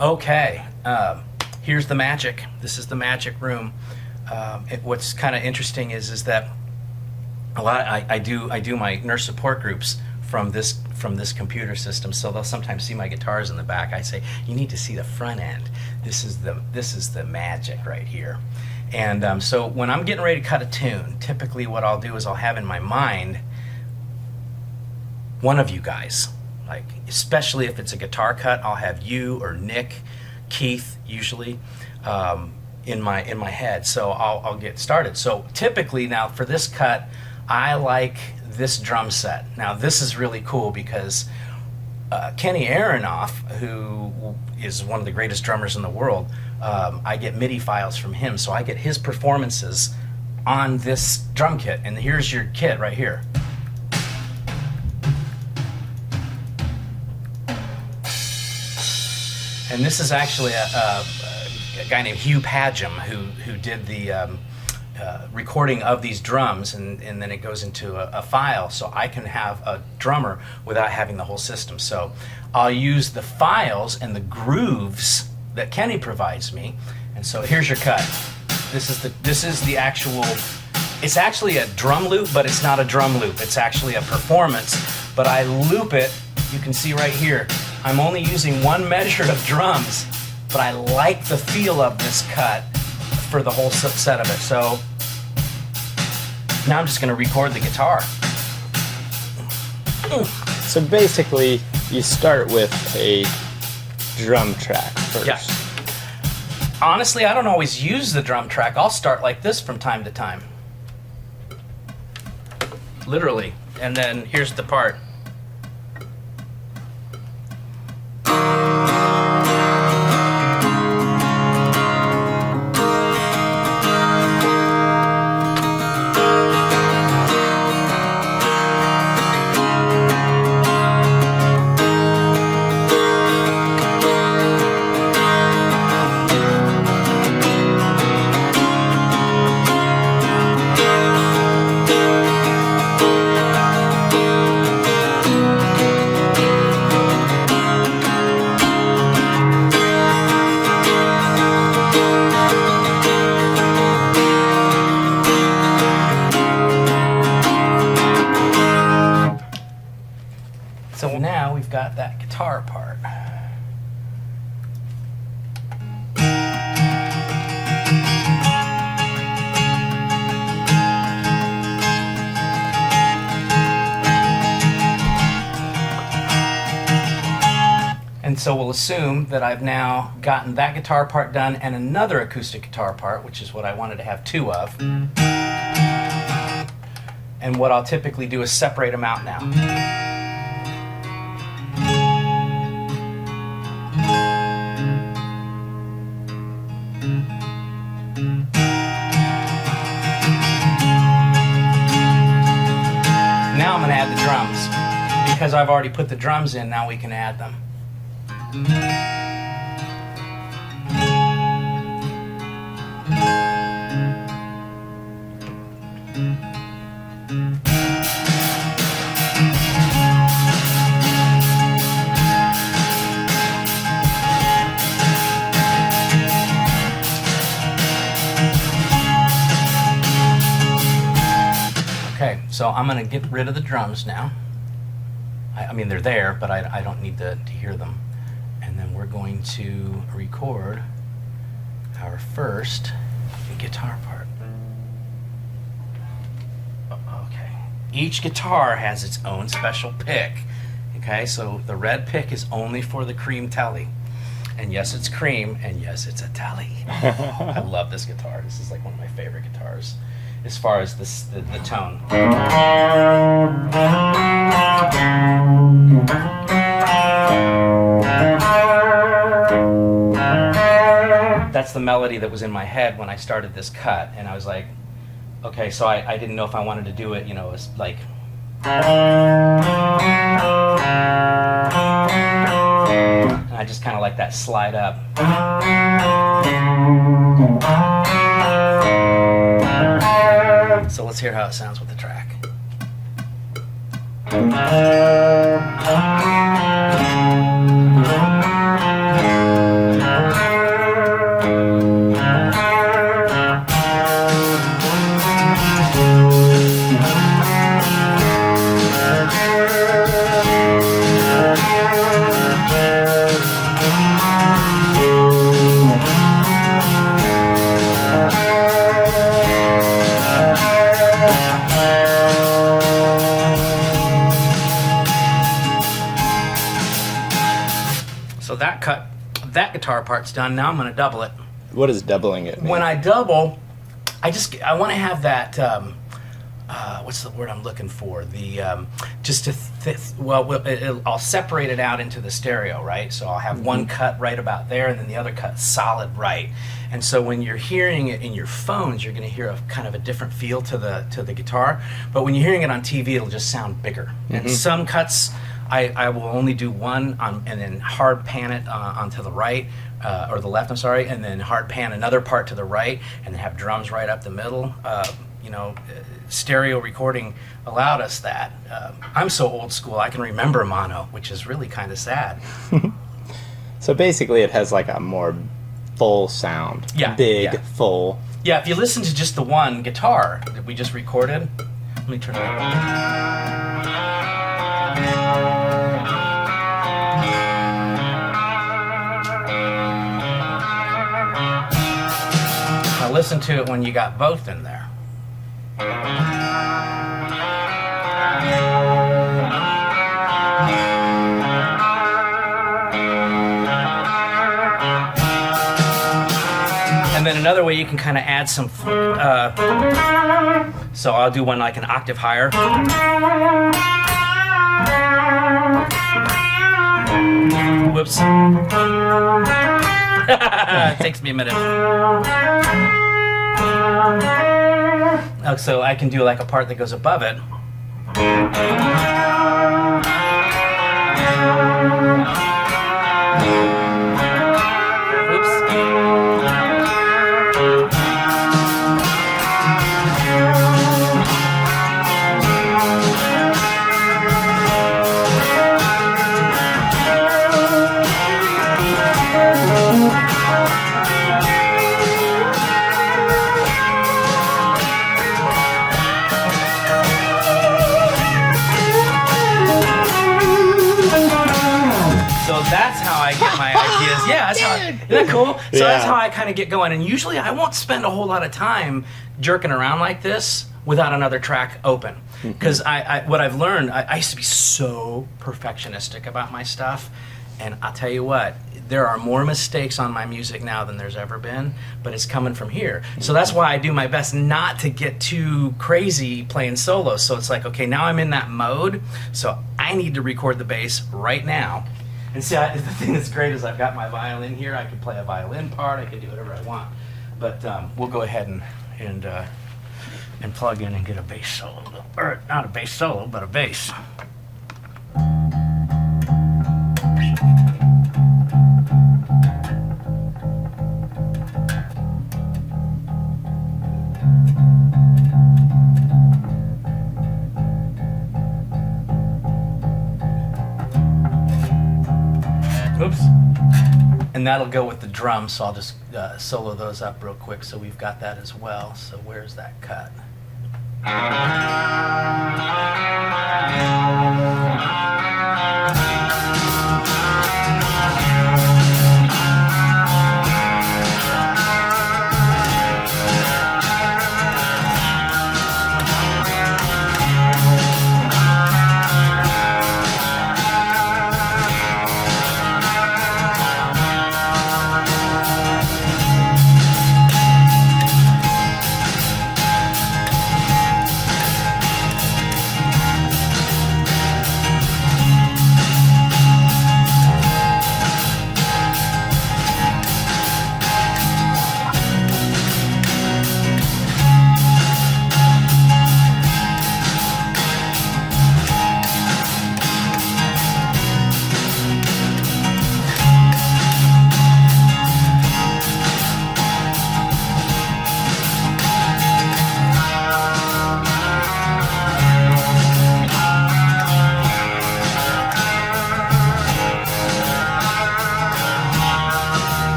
Okay, here's the magic. This is the magic room. What's kind of interesting is that I do my nurse support groups from this computer system, so they'll sometimes see my guitars in the back. I say, you need to see the front end. This is the magic right here. And so when I'm getting ready to cut a tune, typically what I'll do is I'll have in my mind one of you guys. Like, especially if it's a guitar cut, I'll have you or Nick, Keith usually, in my head. So I'll get started. So typically now for this cut, I like this drum set. Now this is really cool because Kenny Aronoff, who is one of the greatest drummers in the world, I get MIDI files from him, so I get his performances on this drum kit. And here's your kit right here. And this is actually a guy named Hugh Padgham who did the recording of these drums, and then it goes into a file, so I can have a drummer without having the whole system. So I'll use the files and the grooves that Kenny provides me. And so here's your cut. This is the actual. It's actually a drum loop, but it's not a drum loop. It's actually a performance, but I loop it. You can see right here. I'm only using one measure of drums, but I like the feel of this cut for the whole set of it. So now I'm just going to record the guitar. So basically, you start with a drum track first. Yeah. Honestly, I don't always use the drum track. I'll start like this from time to time. Literally. And then here's the part. So now we've got that guitar part. And so we'll assume that I've now gotten that guitar part done and another acoustic guitar part, which is what I wanted to have two of. And what I'll typically do is separate them out now. Now I'm going to add the drums. Because I've already put the drums in, now we can add them. Okay, so I'm going to get rid of the drums now. I mean, they're there, but I don't need to hear them. And then we're going to record our first guitar part. Okay. Each guitar has its own special pick. Okay, so the red pick is only for the cream telly. And yes, it's cream, and yes, it's a telly. I love this guitar. This is like one of my favorite guitars as far as the tone. That's the melody that was in my head when I started this cut, and I was like, okay, so I didn't know if I wanted to do it, you know, it's like. And I just kind of like that slide up. So let's hear how it sounds with the track. So that guitar part's done. Now I'm going to double it. What does doubling it mean? When I double, I want to have that. What's the word I'm looking for? I'll separate it out into the stereo, right? So I'll have one cut right about there, and then the other cut solid right. And so when you're hearing it in your phones, you're going to hear a kind of a different feel to the guitar. But when you're hearing it on TV, it'll just sound bigger. And some cuts, I will only do one and then hard pan it onto the right, or the left, I'm sorry, and then hard pan another part to the right, and then have drums right up the middle. Stereo recording allowed us that. I'm so old school, I can remember mono, which is really kind of sad. So basically it has like a more full sound. Yeah. Big, full. Yeah, if you listen to just the one guitar that we just recorded, let me turn it on. Now listen to it when you got both in there. And then another way you can kind of add some, so I'll do one like an octave higher. Whoops. It takes me a minute. So I can do like a part that goes above it. That's how I get my ideas. Yeah, that's isn't that cool? So that's how I kind of get going. And usually I won't spend a whole lot of time jerking around like this without another track open. Because what I've learned, I used to be so perfectionistic about my stuff. And I'll tell you what, there are more mistakes on my music now than there's ever been, but it's coming from here. So that's why I do my best not to get too crazy playing solos. So it's like, okay, now I'm in that mode, so I need to record the bass right now. And see, the thing that's great is I've got my violin here. I can play a violin part. I can do whatever I want. But we'll go ahead and plug in and get a bass solo. Or not a bass solo, but a bass. Oops. And that'll go with the drums, so I'll just solo those up real quick so we've got that as well. So where's that cut?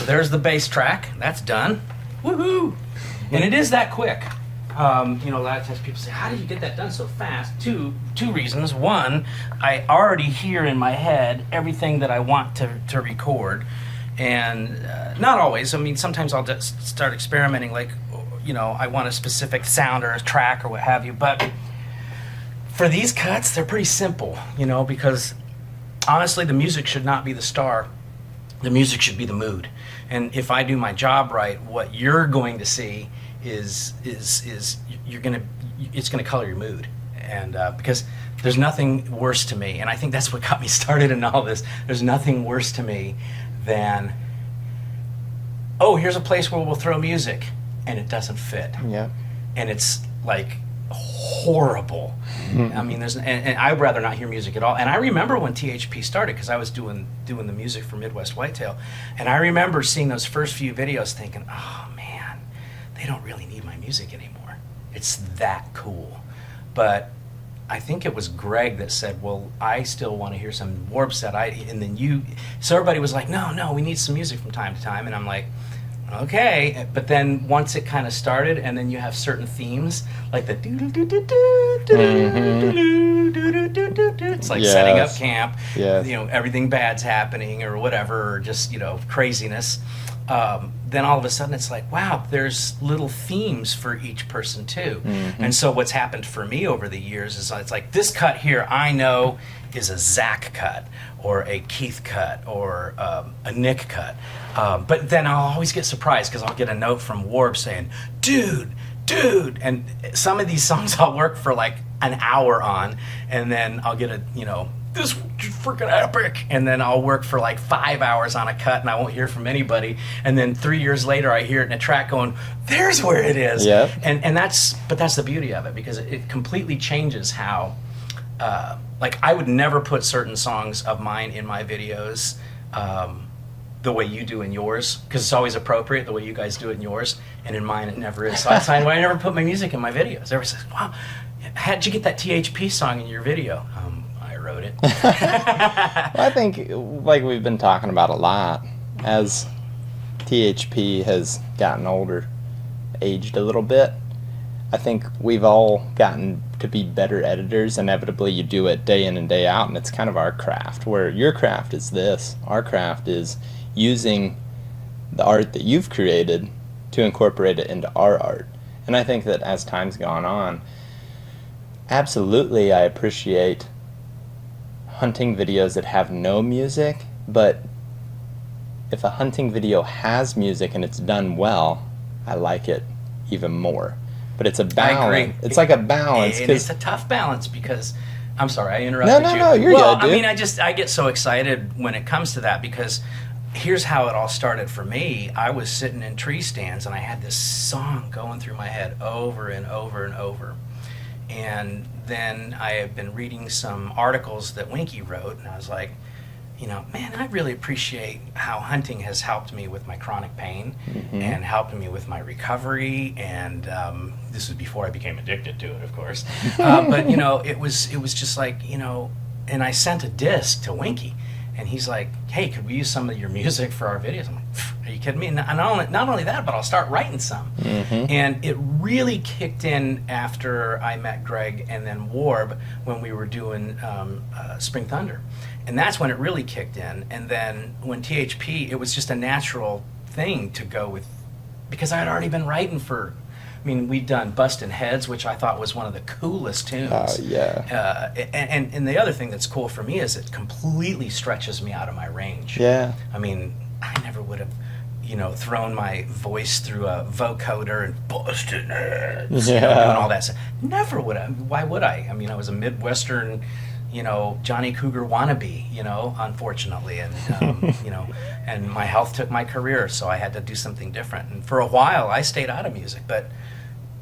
There's the bass track. That's done. Woohoo! And it is that quick. You know, a lot of times people say, how did you get that done so fast? Two reasons. One, I already hear in my head everything that I want to record. And not always. I mean, sometimes I'll just start experimenting, like, you know, I want a specific sound or a track or what have you. But for these cuts, they're pretty simple, you know, because honestly, the music should not be the star. The music should be the mood. And if I do my job right, what you're going to see is it's gonna color your mood. And because there's nothing worse to me, and I think that's what got me started in all this. There's nothing worse to me than, oh, here's a place where we'll throw music, and it doesn't fit. Yeah. And it's like horrible. I mean, and I'd rather not hear music at all. And I remember when THP started, because I was doing the music for Midwest Whitetail, and I remember seeing those first few videos thinking, oh man, they don't really need my music anymore. It's that cool. But I think it was Greg that said, well, I still want to hear some Warb set. And then so everybody was like, no, we need some music from time to time. And I'm like, okay. But then once it kind of started, and then you have certain themes, like the it's like setting up camp, you know, everything bad's happening or whatever, or just, you know, craziness. Then all of a sudden it's like, wow, there's little themes for each person too. And so what's happened for me over the years is it's like, this cut here I know is a Zach cut or a Keith cut or a Nick cut. But then I'll always get surprised because I'll get a note from Warb saying, dude, and some of these songs I'll work for like an hour on, and then I'll get a, you know, this freaking epic, and then I'll work for like 5 hours on a cut and I won't hear from anybody, and then 3 years later I hear it in a track going, there's where it is. And that's the beauty of it, because it completely changes how like I would never put certain songs of mine in my videos the way you do in yours, because it's always appropriate the way you guys do it in yours, and in mine it never is. So that's why I never put my music in my videos. Everybody says, wow, how'd you get that THP song in your video? I wrote it. Well, I think, like we've been talking about a lot, as THP has gotten older, aged a little bit, I think we've all gotten to be better editors. Inevitably, you do it day in and day out, and it's kind of our craft, where your craft is this. Our craft is using the art that you've created to incorporate it into our art. And I think that as time's gone on, absolutely I appreciate hunting videos that have no music, but if a hunting video has music and it's done well, I like it even more. But it's a balance. I agree. It's like a balance. And it's a tough balance, because I'm sorry, I interrupted you. No, you're good, dude. I mean, I get so excited when it comes to that, because here's how it all started for me. I was sitting in tree stands and I had this song going through my head over and over and over. And then I have been reading some articles that Winky wrote, and I was like, you know, man, I really appreciate how hunting has helped me with my chronic pain and helped me with my recovery. And this was before I became addicted to it, of course. But, you know, it was just like, you know, and I sent a disc to Winky, and he's like, hey, could we use some of your music for our videos? I'm like, are you kidding me? And not only that, but I'll start writing some. And it really kicked in after I met Greg and then Warb when we were doing Spring Thunder. And that's when it really kicked in. And then when THP, it was just a natural thing to go with, because I had already been writing for, I mean, we'd done Bustin' Heads, which I thought was one of the coolest tunes. Oh, yeah. And the other thing that's cool for me is it completely stretches me out of my range. Yeah. I mean, I never would have, you know, thrown my voice through a vocoder and Bustin' Heads, you know, doing all that stuff. Never would have. Why would I? I mean, I was a Midwestern, you know, Johnny Cougar wannabe, you know, unfortunately. And, you know, and my health took my career, so I had to do something different. And for a while, I stayed out of music. But,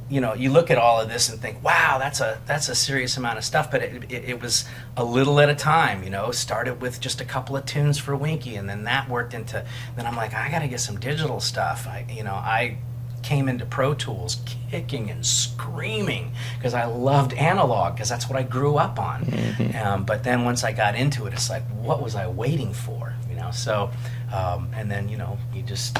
you know, you look at all of this and think, wow, that's a serious amount of stuff. But it was a little at a time, you know. Started with just a couple of tunes for Winky, and then that worked into, then I'm like, I got to get some digital stuff. I came into Pro Tools kicking and screaming because I loved analog, because that's what I grew up on. But then once I got into it, it's like, what was I waiting for? You know, so and then, you know, you just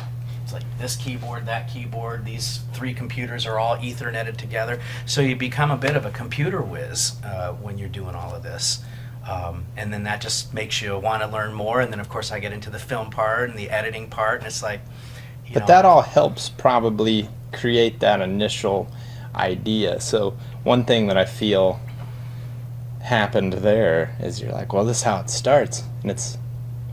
it's like this keyboard, that keyboard, these 3 computers are all Ethernetted together. So you become a bit of a computer whiz when you're doing all of this. And then that just makes you want to learn more. And then, of course, I get into the film part and the editing part, and it's like, but that all helps probably create that initial idea. So one thing that I feel happened there is you're like, well, this is how it starts. And it's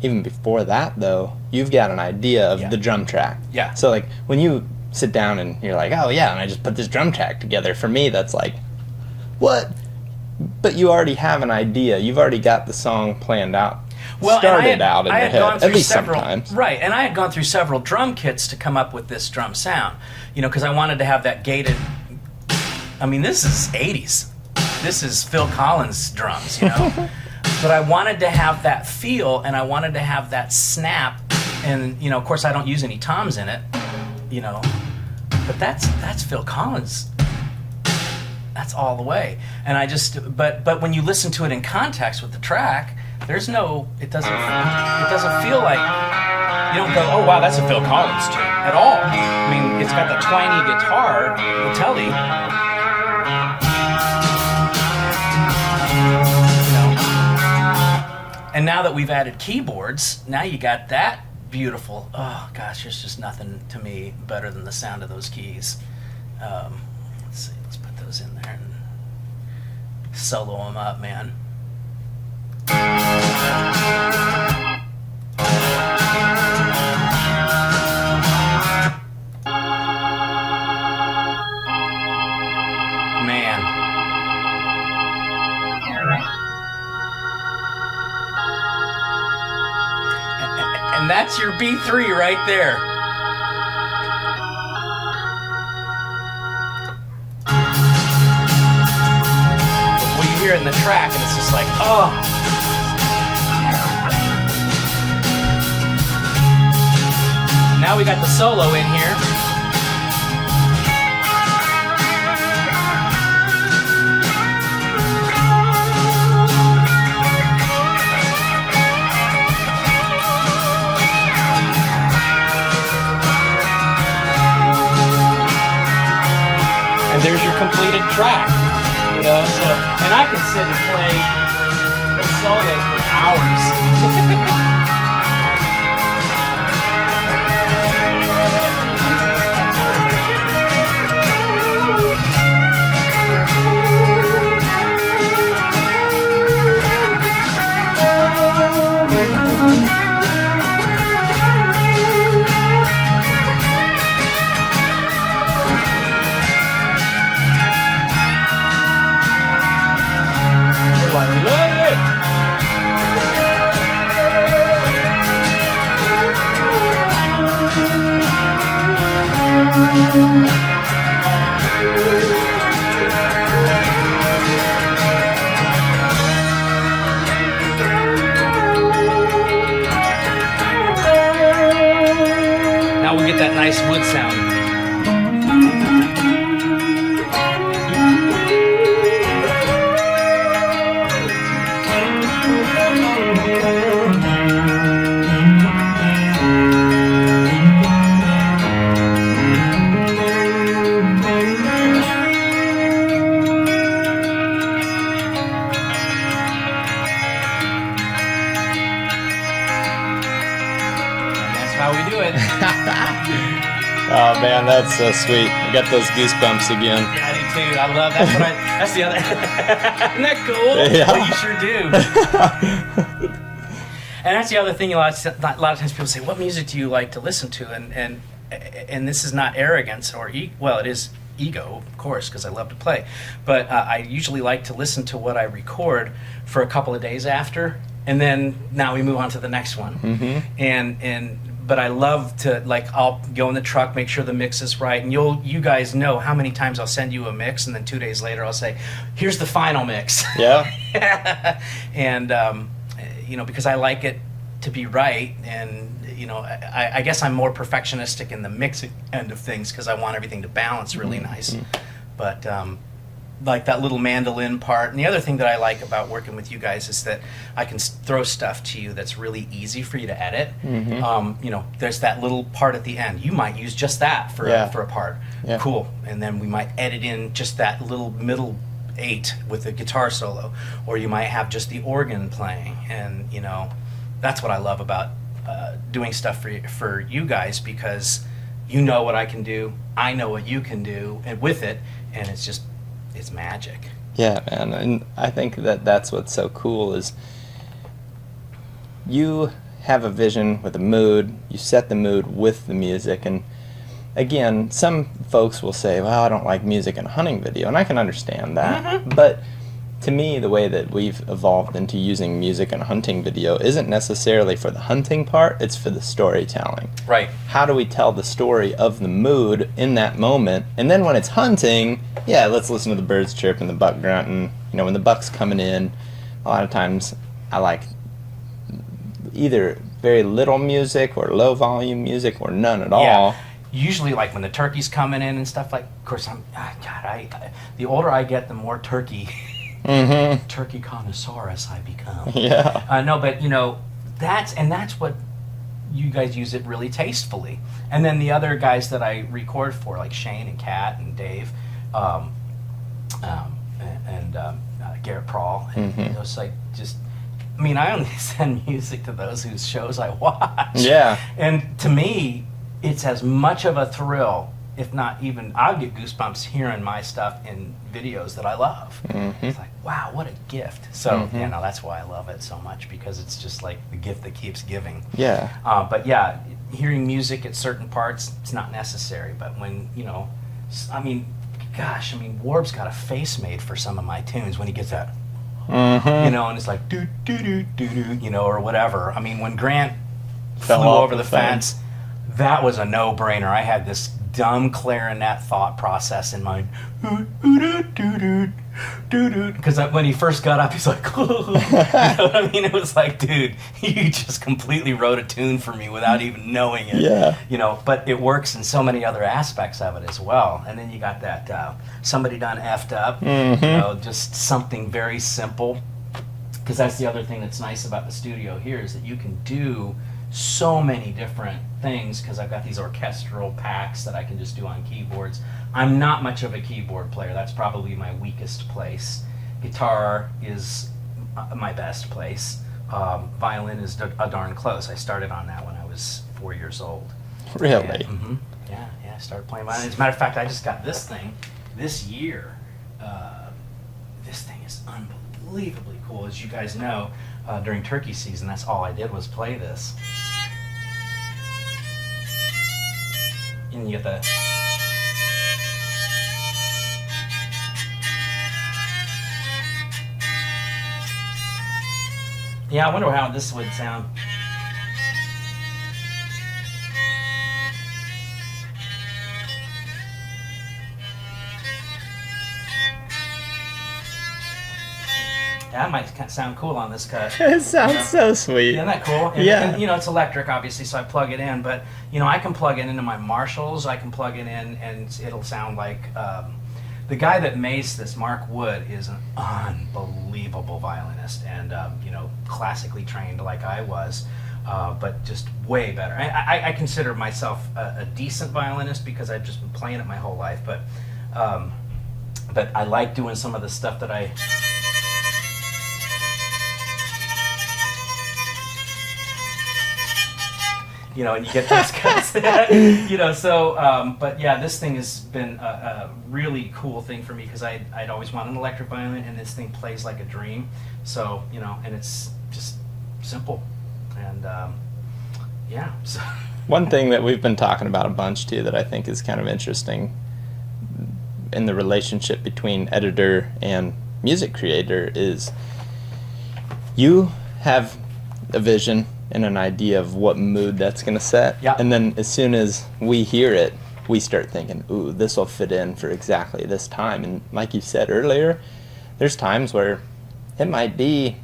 even before that, though, you've got an idea of the drum track. Yeah. So, like, when you sit down and you're like, oh, yeah, and I just put this drum track together, for me, that's like, what? But you already have an idea. You've already got the song planned out. Well, Started out in your head, at least sometimes. Right, and I had gone through several drum kits to come up with this drum sound. You know, because I wanted to have that gated. I mean, this is 80s. This is Phil Collins drums, you know. But I wanted to have that feel, and I wanted to have that snap. And, you know, of course, I don't use any toms in it, you know. But that's Phil Collins. That's all the way. And I just, but when you listen to it in context with the track, there's no, it doesn't feel like, you don't go, oh wow, that's a Phil Collins tune at all. I mean, it's got the twangy guitar, the telly, you know. And now that we've added keyboards, now you got that beautiful, oh gosh, there's just nothing to me better than the sound of those keys. Let's see, let's put those in there and solo them up, man. Man. And that's your B3 right there. Well, you hear it in the track, and it's just like, oh. Now we got the solo in here. And there's your completed track, you know. So, and I can sit and play a solo for hours. Now we'll get that nice wood sound. How we do it. Oh man, that's so sweet. I got those goosebumps again. Yeah, I do too. I love that's what that's the other. Isn't that cool? Yeah. Well, you sure do. And that's the other thing. A lot of times people say, "What music do you like to listen to?" And this is not arrogance or well, it is ego, of course, because I love to play. But I usually like to listen to what I record for a couple of days after, and then now we move on to the next one. Mm-hmm. But I love to, like, I'll go in the truck, make sure the mix is right, and you guys know how many times I'll send you a mix, and then 2 days later I'll say, here's the final mix. Yeah. And, you know, because I like it to be right, and, you know, I guess I'm more perfectionistic in the mixing end of things because I want everything to balance really nice. But like that little mandolin part. And the other thing that I like about working with you guys is that I can throw stuff to you that's really easy for you to edit. You know, there's that little part at the end. You might use just that for a part. Yeah. Cool. And then we might edit in just that little middle 8 with a guitar solo, or you might have just the organ playing. And you know, that's what I love about doing stuff for you guys, because you know what I can do, I know what you can do, and with it, and it's magic. Yeah, man, and I think that that's what's so cool is you have a vision with a mood, you set the mood with the music, and again, some folks will say, well, I don't like music in a hunting video, and I can understand that, but to me, the way that we've evolved into using music in a hunting video isn't necessarily for the hunting part, it's for the storytelling. Right. How do we tell the story of the mood in that moment? And then when it's hunting, yeah, let's listen to the birds chirping, the buck grunting. You know, when the buck's coming in, a lot of times I like either very little music or low volume music or none at all. Usually, like when the turkey's coming in and stuff, like, of course, the older I get, the more turkey connoisseurus I become. Yeah. No, but you know, that's what you guys use it really tastefully. And then the other guys that I record for, like Shane and Kat and Dave, and Garrett Prawl, and you know, it's like just. I mean, I only send music to those whose shows I watch. Yeah. And to me, it's as much of a thrill, if not even, I'll get goosebumps hearing my stuff in videos that I love. It's like, wow, what a gift. So, you know, that's why I love it so much, because it's just like the gift that keeps giving. Yeah. But yeah, hearing music at certain parts, it's not necessary. But when, you know, I mean, gosh, I mean, Warb's got a face made for some of my tunes when he gets that, you know, and it's like, doo, doo, doo, doo, doo, you know, or whatever. I mean, when Grant flew over the fence, that was a no-brainer. I had this dumb clarinet thought process in mind, because when he first got up, he's like, you know what I mean? It was like, dude, you just completely wrote a tune for me without even knowing it. Yeah. You know, but it works in so many other aspects of it as well. And then you got that somebody done effed up, you know, just something very simple. Because that's the other thing that's nice about the studio here, is that you can do so many different things, because I've got these orchestral packs that I can just do on keyboards. I'm not much of a keyboard player. That's probably my weakest place. Guitar is my best place. Violin is a darn close. I started on that when I was 4 years old. Really? And, yeah, I started playing violin. As a matter of fact, I just got this thing this year. This thing is unbelievably cool. As you guys know, during turkey season, that's all I did was play this. And you get the... Yeah, I wonder how this would sound. That might sound cool on this cut. It sounds so sweet. Isn't that cool? And, Yeah. and, you know, it's electric, obviously, so I plug it in. But, you know, I can plug it into my Marshalls. I can plug it in, and it'll sound like... the guy that maced this, Mark Wood, is an unbelievable violinist, and, you know, classically trained like I was, but just way better. I consider myself a decent violinist because I've just been playing it my whole life, but I like doing some of the stuff that I... You know, and you get those cuts. You know, so, but yeah, this thing has been a really cool thing for me, because I'd always wanted an electric violin, and this thing plays like a dream. So, you know, and it's just simple. And, yeah. So. One thing that we've been talking about a bunch, too, that I think is kind of interesting in the relationship between editor and music creator is you have a vision and an idea of what mood that's going to set. Yeah. And then as soon as we hear it, we start thinking, ooh, this will fit in for exactly this time. And like you said earlier, there's times where it might be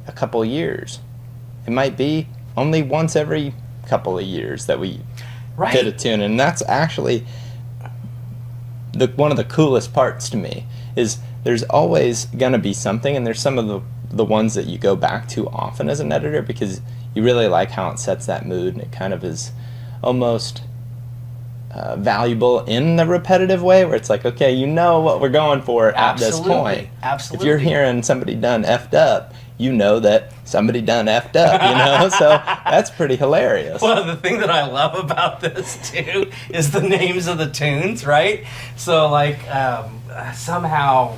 a couple years. It might be only once every couple of years that we Right. fit a tune. And that's actually one of the coolest parts to me is there's always gonna be something, and there's some of the ones that you go back to often as an editor because you really like how it sets that mood, and it kind of is almost valuable in the repetitive way where it's like, okay, you know what we're going for at this point. Absolutely. If you're hearing somebody done effed up, you know that somebody done effed up, you know? So that's pretty hilarious. Well, the thing that I love about this, too, is the names of the tunes, right? So, like, somehow,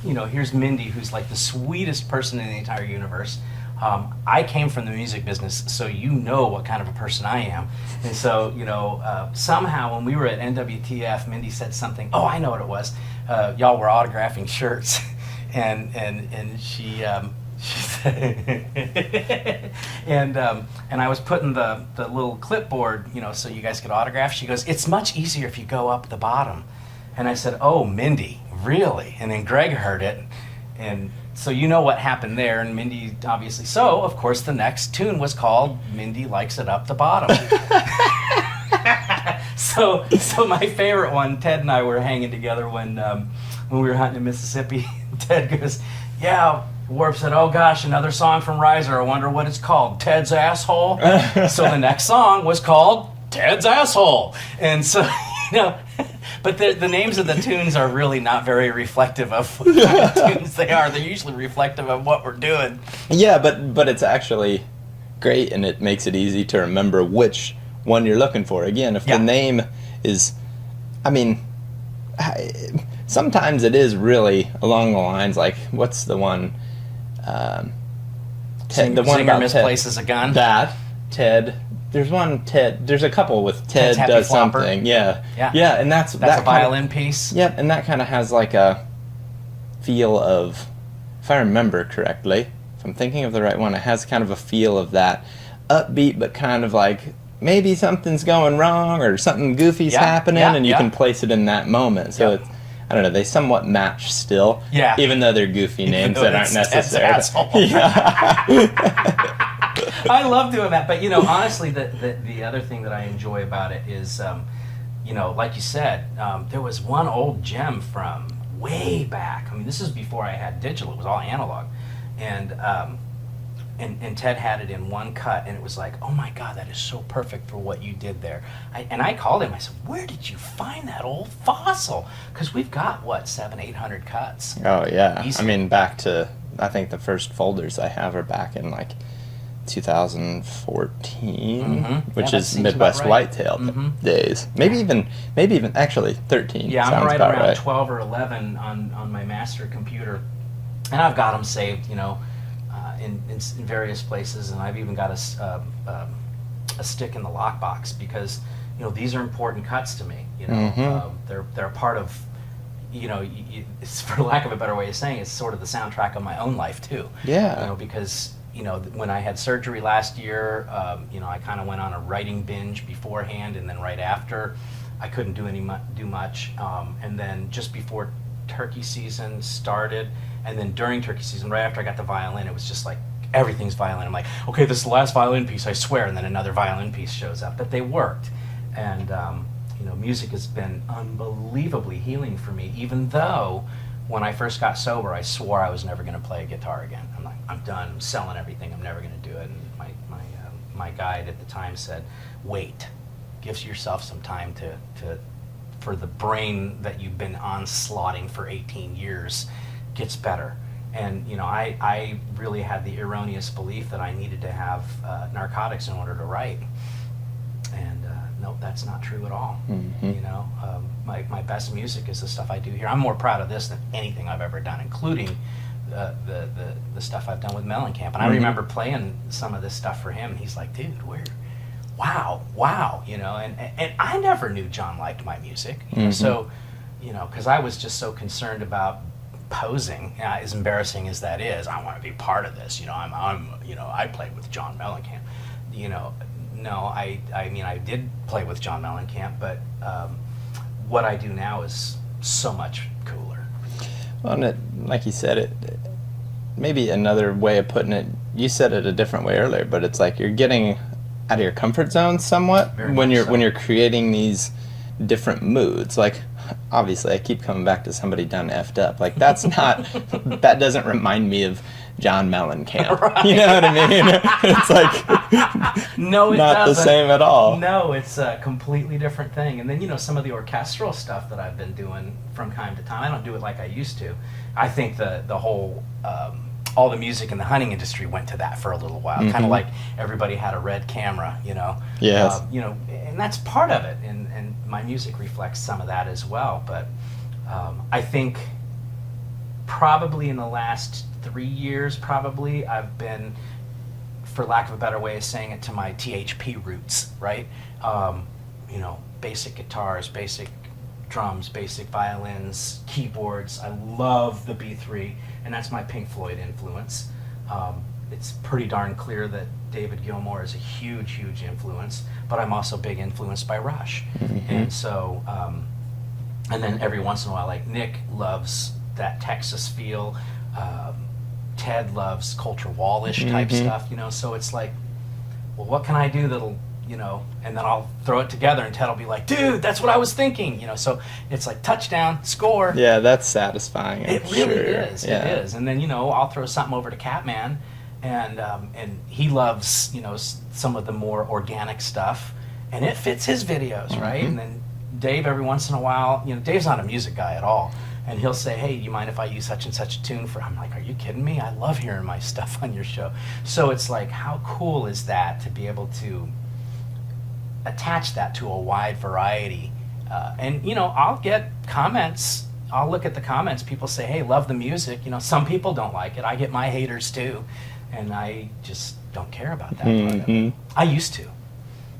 you know, here's Mindy, who's like the sweetest person in the entire universe. I came from the music business, so you know what kind of a person I am. And so, you know, somehow when we were at NWTF, Mindy said something, oh, I know what it was. Y'all were autographing shirts. And she said, and I was putting the little clipboard, you know, so you guys could autograph. She goes, it's much easier if you go up the bottom. And I said, oh, Mindy, really? And then Greg heard it, and so you know what happened there, and Mindy obviously. So, of course, the next tune was called Mindy Likes It Up the Bottom. So my favorite one, Ted and I were hanging together when we were hunting in Mississippi. Ted goes, yeah, Warp said, oh gosh, another song from RYSER. I wonder what it's called, Ted's Asshole? So the next song was called Ted's Asshole. And so, you know, but the names of the tunes are really not very reflective of what kind of tunes they are. They're usually reflective of what we're doing. Yeah, but it's actually great, and it makes it easy to remember which one you're looking for. Again, if the name is, I mean, sometimes it is really along the lines like, what's the one? Ted, the one Singer about misplaces a gun. That Ted. There's one Ted. There's a couple with Ted does something. Yeah, and that's a violin piece. Yep, and that kind of has like a feel of, if I remember correctly, if I'm thinking of the right one, it has kind of a feel of that upbeat, but kind of like maybe something's going wrong or something goofy's happening, and you can place it in that moment. So it's, I don't know, they somewhat match still. Yeah. Even though they're goofy names that aren't necessary. I love doing that, but you know, honestly, the other thing that I enjoy about it is, you know, like you said, there was one old gem from way back. I mean, this is before I had digital; it was all analog, and Ted had it in one cut, and it was like, oh my God, that is so perfect for what you did there. I called him. I said, where did you find that old fossil? Because we've got what 700-800 cuts. Oh yeah, Easy. I mean, back to, I think the first folders I have are back in like 2014, which is Midwest Whitetail days. Maybe even actually 13. Yeah, sounds I'm right about around 12 or 11 on my master computer, and I've got them saved, you know, in various places, and I've even got a stick in the lockbox because, you know, these are important cuts to me. You know, they're a part of, you know, it's, for lack of a better way of saying it, it's sort of the soundtrack of my own life too. Yeah. You know, because, you know, when I had surgery last year, you know, I kind of went on a writing binge beforehand, and then right after, I couldn't do much. And then just before turkey season started, and then during turkey season, right after I got the violin, it was just like everything's violin. I'm like, okay, this is the last violin piece, I swear. And then another violin piece shows up. But they worked, and you know, music has been unbelievably healing for me. Even though when I first got sober, I swore I was never going to play a guitar again. I'm like, I'm done. I'm selling everything. I'm never going to do it. And my guide at the time said, wait, give yourself some time for the brain that you've been onslaughting for 18 years gets better. And you know, I really had the erroneous belief that I needed to have narcotics in order to write. And no, that's not true at all. You know, my best music is the stuff I do here. I'm more proud of this than anything I've ever done, including the stuff I've done with Mellencamp. And I remember playing some of this stuff for him, and he's like, dude, wow, you know, and I never knew John liked my music, you know, so, you know, because I was just so concerned about posing, as embarrassing as that is. I want to be part of this, you know, I'm you know, I played with John Mellencamp, you know. No, I mean, I did play with John Mellencamp, but what I do now is so much cooler. Well, and it, like you said, it maybe another way of putting it, you said it a different way earlier, but it's like you're getting out of your comfort zone somewhat when you're creating these different moods. Like, obviously, I keep coming back to Somebody Done Effed Up. Like, that's not, that doesn't remind me of John Mellencamp. Right. You know what I mean? It's like, no, it not doesn't. the same at all. No, it's a completely different thing. And then, some of the orchestral stuff that I've been doing from time to time, I don't do it like I used to. I think the whole, all the music in the hunting industry went to that for a little while. Kind of like everybody had a red camera, Yes. And that's part of it. And my music reflects some of that as well. But I think probably in the last 3 years, I've been, for lack of a better way of saying it, to my THP roots, right? Basic guitars, basic drums, basic violins, keyboards. I love the B3, and that's my Pink Floyd influence. It's pretty darn clear that David Gilmour is a huge, huge influence, but I'm also big influenced by Rush. And so, and then every once in a while, like Nick loves that Texas feel. Ted loves Culture Wall-ish type stuff, so it's like, well, what can I do that'll, and then I'll throw it together and Ted will be like, dude, that's what I was thinking, so it's like touchdown, score. Yeah, that's satisfying. It really is, Yeah. it is. And then, I'll throw something over to Catman and he loves, some of the more organic stuff and it fits his videos, right? And then Dave, every once in a while, Dave's not a music guy at all. And he'll say, hey, you mind if I use such and such a tune for, I'm like, are you kidding me? I love hearing my stuff on your show. So it's like, how cool is that to be able to attach that to a wide variety? And, I'll get comments. I'll look at the comments. People say, hey, love the music. Some people don't like it. I get my haters too. And I just don't care about that part of it. I used to.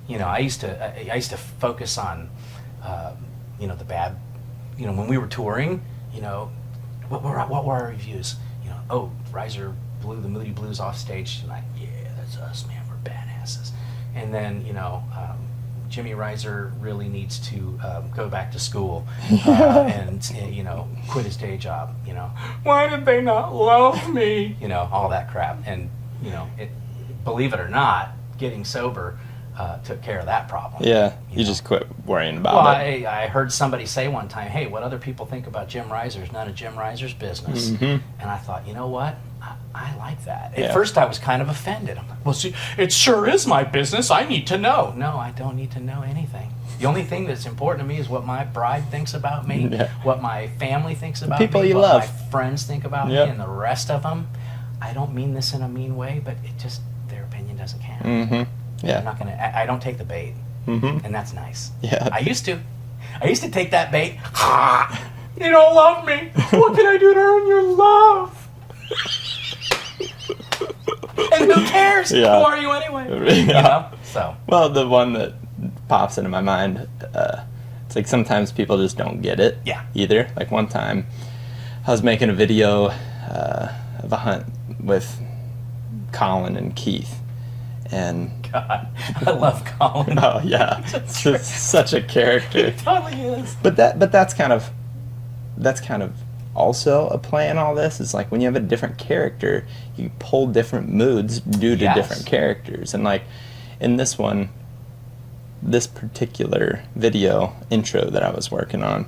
I used to focus on, the bad, when we were touring, what were our reviews? RYSER blew the Moody Blues off stage tonight. Yeah, that's us, man. We're badasses. And then, Jimmy RYSER really needs to go back to school and quit his day job. Why did they not love me? All that crap. And believe it or not, getting sober took care of that problem. Yeah, you just quit worrying about it. I heard somebody say one time, hey, what other people think about Jim RYSER is none of Jim RYSER's business. And I thought, you know what? I like that. At first I was kind of offended. I'm like, well, see, it sure is my business. I need to know. No, I don't need to know anything. The only thing that's important to me is what my bride thinks about me, what my family thinks about people me, you what love. my friends think about me, and the rest of them. I don't mean this in a mean way, but it just, their opinion doesn't count. Yeah. I'm not gonna. I don't take the bait, and that's nice. Yeah. I used to take that bait. You don't love me. What can I do to earn your love? And who cares? Yeah. Who are you anyway? So. Well, the one that pops into my mind, it's like sometimes people just don't get it. Either. Like one time, I was making a video of a hunt with Colin and Keith. And God, I love Colin. Oh yeah, it's just such a character. He totally is. But that's kind of also a play in all this. Is like when you have a different character, you pull different moods due to different characters. And like in this one, this particular video intro that I was working on,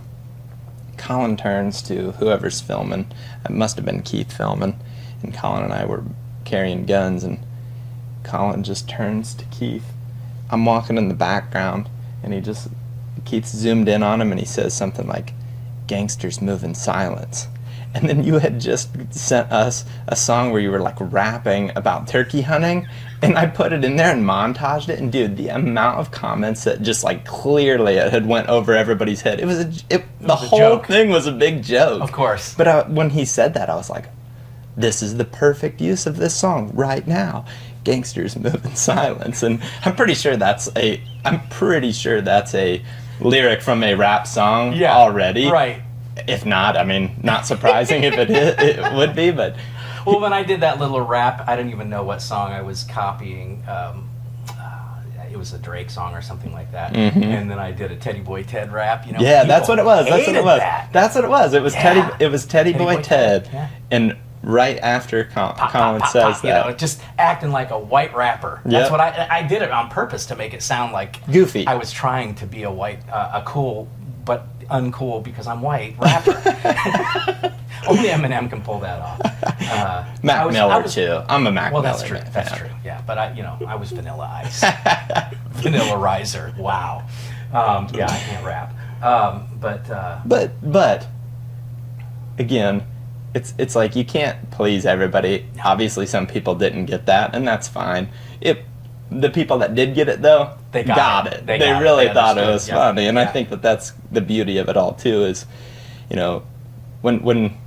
Colin turns to whoever's filming. It must have been Keith filming, and Colin and I were carrying guns and. Colin just turns to Keith. I'm walking in the background, and Keith zoomed in on him, and he says something like, "Gangsters move in silence." And then you had just sent us a song where you were like rapping about turkey hunting, and I put it in there and montaged it, and dude, the amount of comments that just like clearly it had went over everybody's head. The whole thing was a big joke. Of course. But when he said that, I was like, this is the perfect use of this song right now. Gangsters move in silence. And I'm pretty sure that's a lyric from a rap song already. Right. If not, I mean, not surprising if it would be, but... Well, when I did that little rap, I didn't even know what song I was copying. It was a Drake song or something like that. And then I did a Teddy Boy Ted rap. Yeah, that's what it was. That's what it was. That. That's what it was. It was Teddy Boy Ted. Yeah. And right after Pop, Colin pop, says pop, that. just acting like a white rapper. That's Yep. what I did it on purpose to make it sound like Goofy. I was trying to be a cool but uncool because I'm white rapper. Only Eminem can pull that off. Mac Miller too. I'm a Mac well, Miller. that's true. fan. That's true. Yeah, but I was Vanilla Ice, Vanilla RYSER. Wow. Yeah, I can't rap. But again, it's like you can't please everybody. No. Obviously, some people didn't get that, and that's fine. The people that did get it though, They got it. They got it. really They thought it understood. was Yeah. funny, and I Yeah. think that's the beauty of it all too. Is, when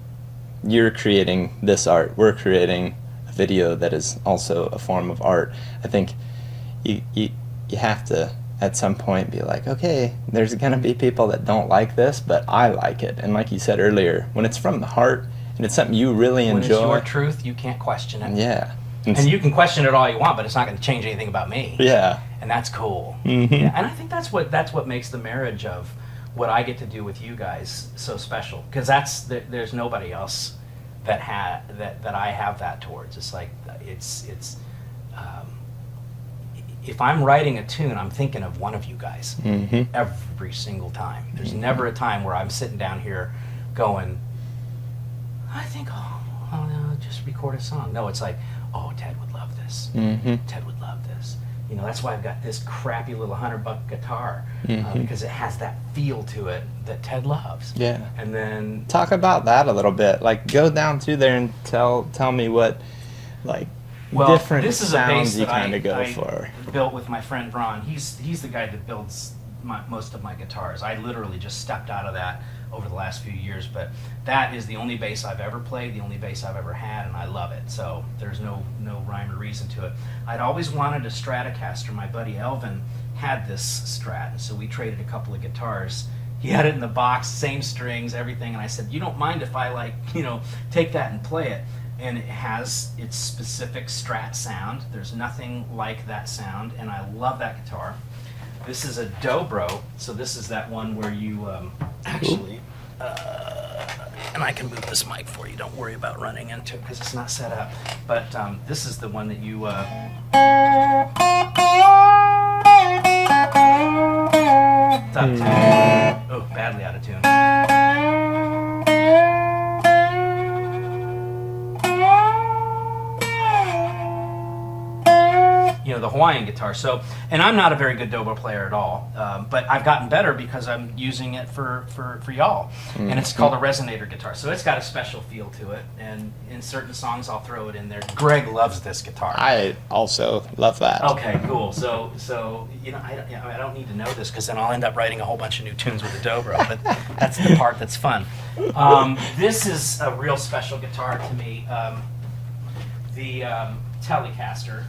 you're creating this art, we're creating a video that is also a form of art. I think you have to at some point be like, okay, there's gonna be people that don't like this, but I like it. And like you said earlier, when it's from the heart and it's something you really When it's enjoy, your truth, you can't question it. yeah, And you can question it all you want, but it's not going to change anything about me. yeah, And that's cool. Mhm. Yeah, and I think that's what makes the marriage of what I get to do with you guys so special. Because there's nobody else that I have that towards. It's like if I'm writing a tune, I'm thinking of one of you guys every single time. There's never a time where I'm sitting down here going, I think I'll just record a song. No, it's like, oh, Ted would love this. Ted would love this. That's why I've got this crappy little $100 guitar because it has that feel to it that Ted loves. yeah. And then Talk about that a little bit. Like, go down through there and tell me what, like, different this is a bass sounds you that kind of go I for. built with my friend Ron. He's the guy that builds most of my guitars. I literally just stepped out of that over the last few years, but that is the only bass I've ever played, the only bass I've ever had, and I love it. So there's no rhyme or reason to it. I'd always wanted a Stratocaster. My buddy Elvin had this Strat, and so we traded a couple of guitars. He had it in the box, same strings, everything, and I said, you don't mind if I take that and play it? And it has its specific Strat sound. There's nothing like that sound, and I love that guitar. This is a dobro, so this is that one where you actually, and I can move this mic for you, don't worry about running into it because it's not set up, but this is the one that you, it's out of tune. Oh, badly out of tune. The Hawaiian guitar. So, and I'm not a very good dobro player at all, but I've gotten better because I'm using it for y'all. And it's called a resonator guitar. So it's got a special feel to it. And in certain songs, I'll throw it in there. Greg loves this guitar. I also love that. Okay, cool. So I don't need to know this because then I'll end up writing a whole bunch of new tunes with the dobro. But that's the part that's fun. This is a real special guitar to me. The Telecaster,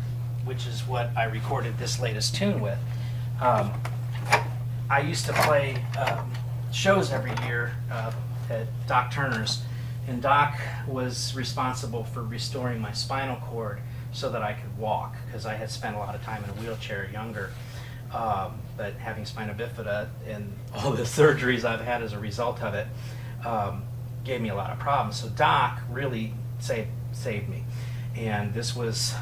which is what I recorded this latest tune with. I used to play shows every year at Doc Turner's, and Doc was responsible for restoring my spinal cord so that I could walk, because I had spent a lot of time in a wheelchair younger. But having spina bifida and all the surgeries I've had as a result of it gave me a lot of problems. So Doc really saved me. And this was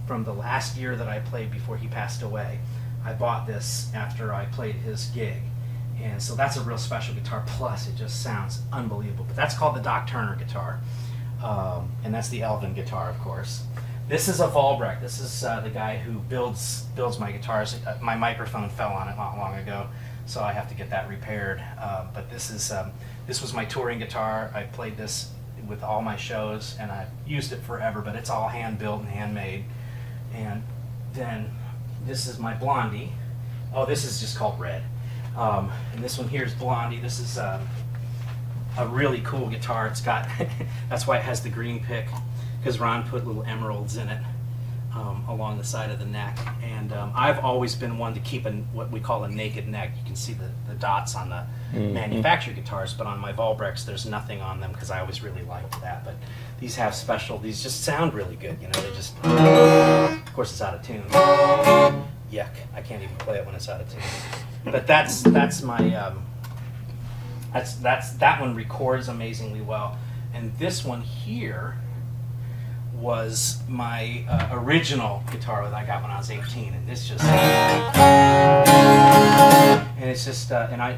from the last year that I played before he passed away. I bought this after I played his gig. And so that's a real special guitar. Plus, it just sounds unbelievable. But that's called the Doc Turner guitar. And that's the Elvin guitar, of course. This is a Volbrecht. This is the guy who builds my guitars. My microphone fell on it not long ago, so I have to get that repaired. But this was my touring guitar. I played this with all my shows, and I've used it forever, but it's all hand-built and handmade. And then this is my Blondie. Oh, this is just called Red. And this one here is Blondie. This is a really cool guitar. It's got, that's why it has the green pick, because Ron put little emeralds in it along the side of the neck. And I've always been one to keep what we call a naked neck. You can see the dots on the manufactured guitars, but on my Volbrechts there's nothing on them because I always really liked that. But these have these just sound really good, they just, of course it's out of tune. Yuck, I can't even play it when it's out of tune. But that's my, that one records amazingly well. And this one here, was my original guitar that I got when I was 18, and it's just,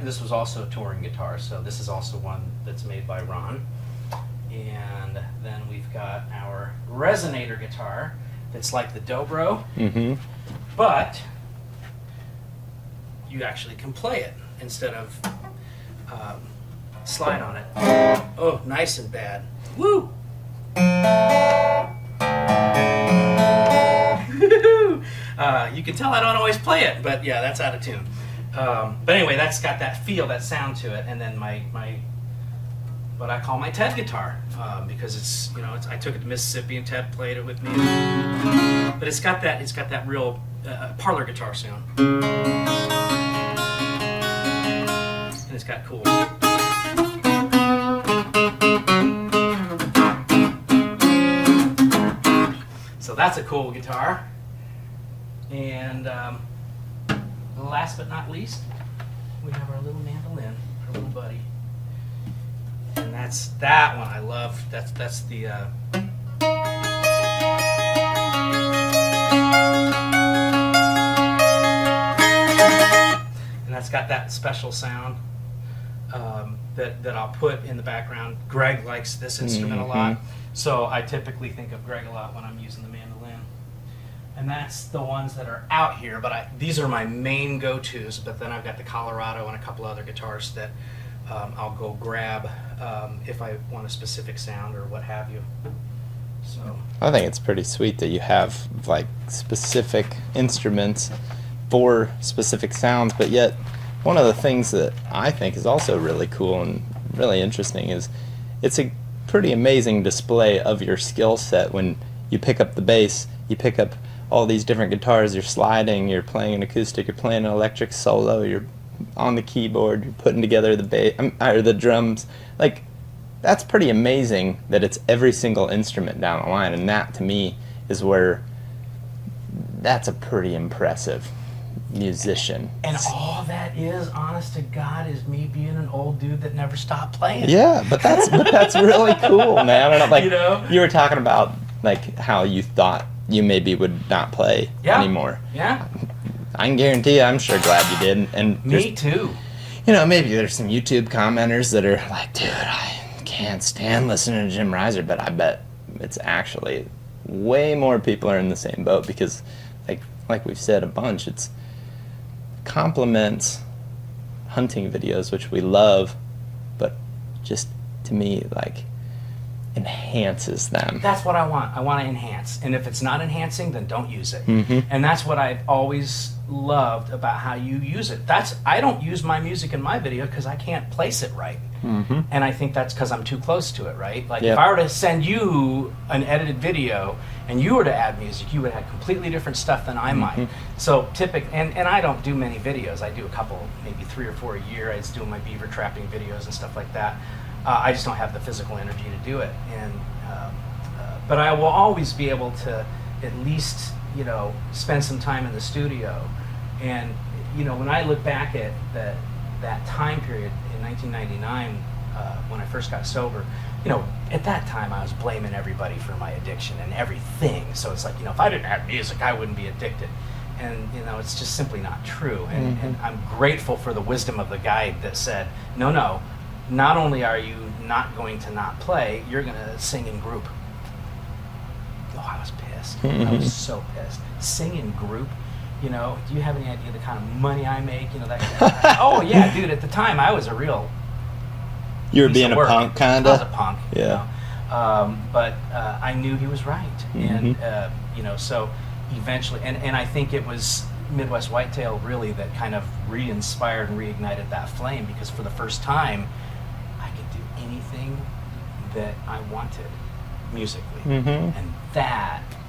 this was also a touring guitar, so this is also one that's made by Ron. And then we've got our resonator guitar that's like the dobro, but you actually can play it instead of slide on it. Oh, nice and bad. Woo! You can tell I don't always play it, but yeah, that's out of tune. But anyway, that's got that feel, that sound to it. And then my what I call my Ted guitar, because it's, you know, I took it to Mississippi and Ted played it with me. But it's got that real parlor guitar sound, and it's got cool. So that's a cool guitar. And last but not least, we have our little mandolin, our little buddy. And that's that one I love. That's the and that's got that special sound that I'll put in the background. Greg likes this instrument a lot, so I typically think of Greg a lot when I'm using the mandolin. And that's the ones that are out here, but these are my main go-tos, but then I've got the Colorado and a couple other guitars that I'll go grab if I want a specific sound or what have you. So I think it's pretty sweet that you have like specific instruments for specific sounds, but yet one of the things that I think is also really cool and really interesting is it's a pretty amazing display of your skill set when you pick up the bass, you pick up all these different guitars, you're sliding, you're playing an acoustic, you're playing an electric solo, you're on the keyboard, you're putting together the bass or the drums. Like, that's pretty amazing that it's every single instrument down the line, and that to me is where that's a pretty impressive musician. And all that is, honest to God, is me being an old dude that never stopped playing. Yeah, but that's really cool, man. I don't, like, you know? You were talking about like how you thought you maybe would not play anymore. Yeah. I can guarantee you, I'm sure glad you did. And me too. You know, maybe there's some YouTube commenters that are like, dude, I can't stand listening to Jim RYSER, but I bet it's actually way more people are in the same boat because, like we've said a bunch, it's complements hunting videos, which we love, but just to me, like, enhances them. That's what I want. I want to enhance. And if it's not enhancing, then don't use it. And that's what I've always loved about how you use it. I don't use my music in my video because I can't place it right. And I think that's because I'm too close to it, right? Like, if I were to send you an edited video and you were to add music, you would have completely different stuff than I might. So and I don't do many videos. I do a couple, maybe 3 or 4 a year. I was doing my beaver trapping videos and stuff like that. I just don't have the physical energy to do it. And but I will always be able to at least, you know, spend some time in the studio. And, you know, when I look back at that time period in 1999, when I first got sober, you know, at that time I was blaming everybody for my addiction and everything. So it's like, you know, if I didn't have music, I wouldn't be addicted. And, you know, it's just simply not true. And I'm grateful for the wisdom of the guy that said, no, not only are you not going to not play, you're going to sing in group. Oh, I was pissed. I was so pissed. Sing in group. You know, do you have any idea the kind of money I make? You know, that. Oh yeah, dude. At the time, I was a real. You were being a punk, kinda. I was a punk. Yeah. You know? But I knew he was right, and you know, so eventually, and I think it was Midwest Whitetail really that kind of re-inspired and reignited that flame, because for the first time, I could do anything that I wanted musically, and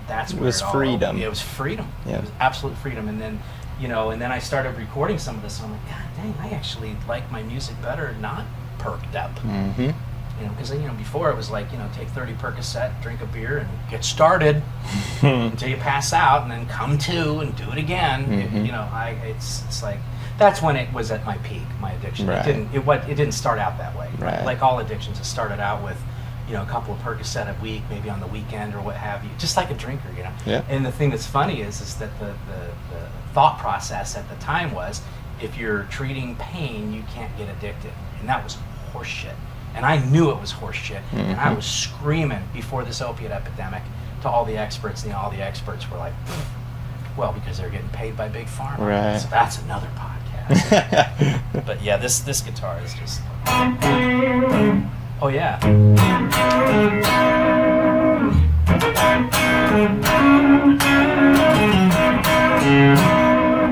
that's where it was freedom. It was freedom. Yeah. It was absolute freedom. And then, you know, I started recording some of this. So I'm like, God dang, I actually like my music better not perked up. You know, because, you know, before it was like, you know, take 30 Percocet, drink a beer, and get started until you pass out, and then come to and do it again. You know, it's like, that's when it was at my peak, my addiction. Right. It didn't start out that way. Right. Like all addictions, it started out with, a couple of Percocet a week, maybe on the weekend or what have you, just like a drinker, Yeah. And the thing that's funny is that the thought process at the time was, if you're treating pain, you can't get addicted. And that was horseshit. And I knew it was horseshit. And I was screaming before this opiate epidemic to all the experts, and all the experts were like, well, because they're getting paid by Big Pharma. Right. So that's another podcast. But yeah, this guitar is just... Oh yeah.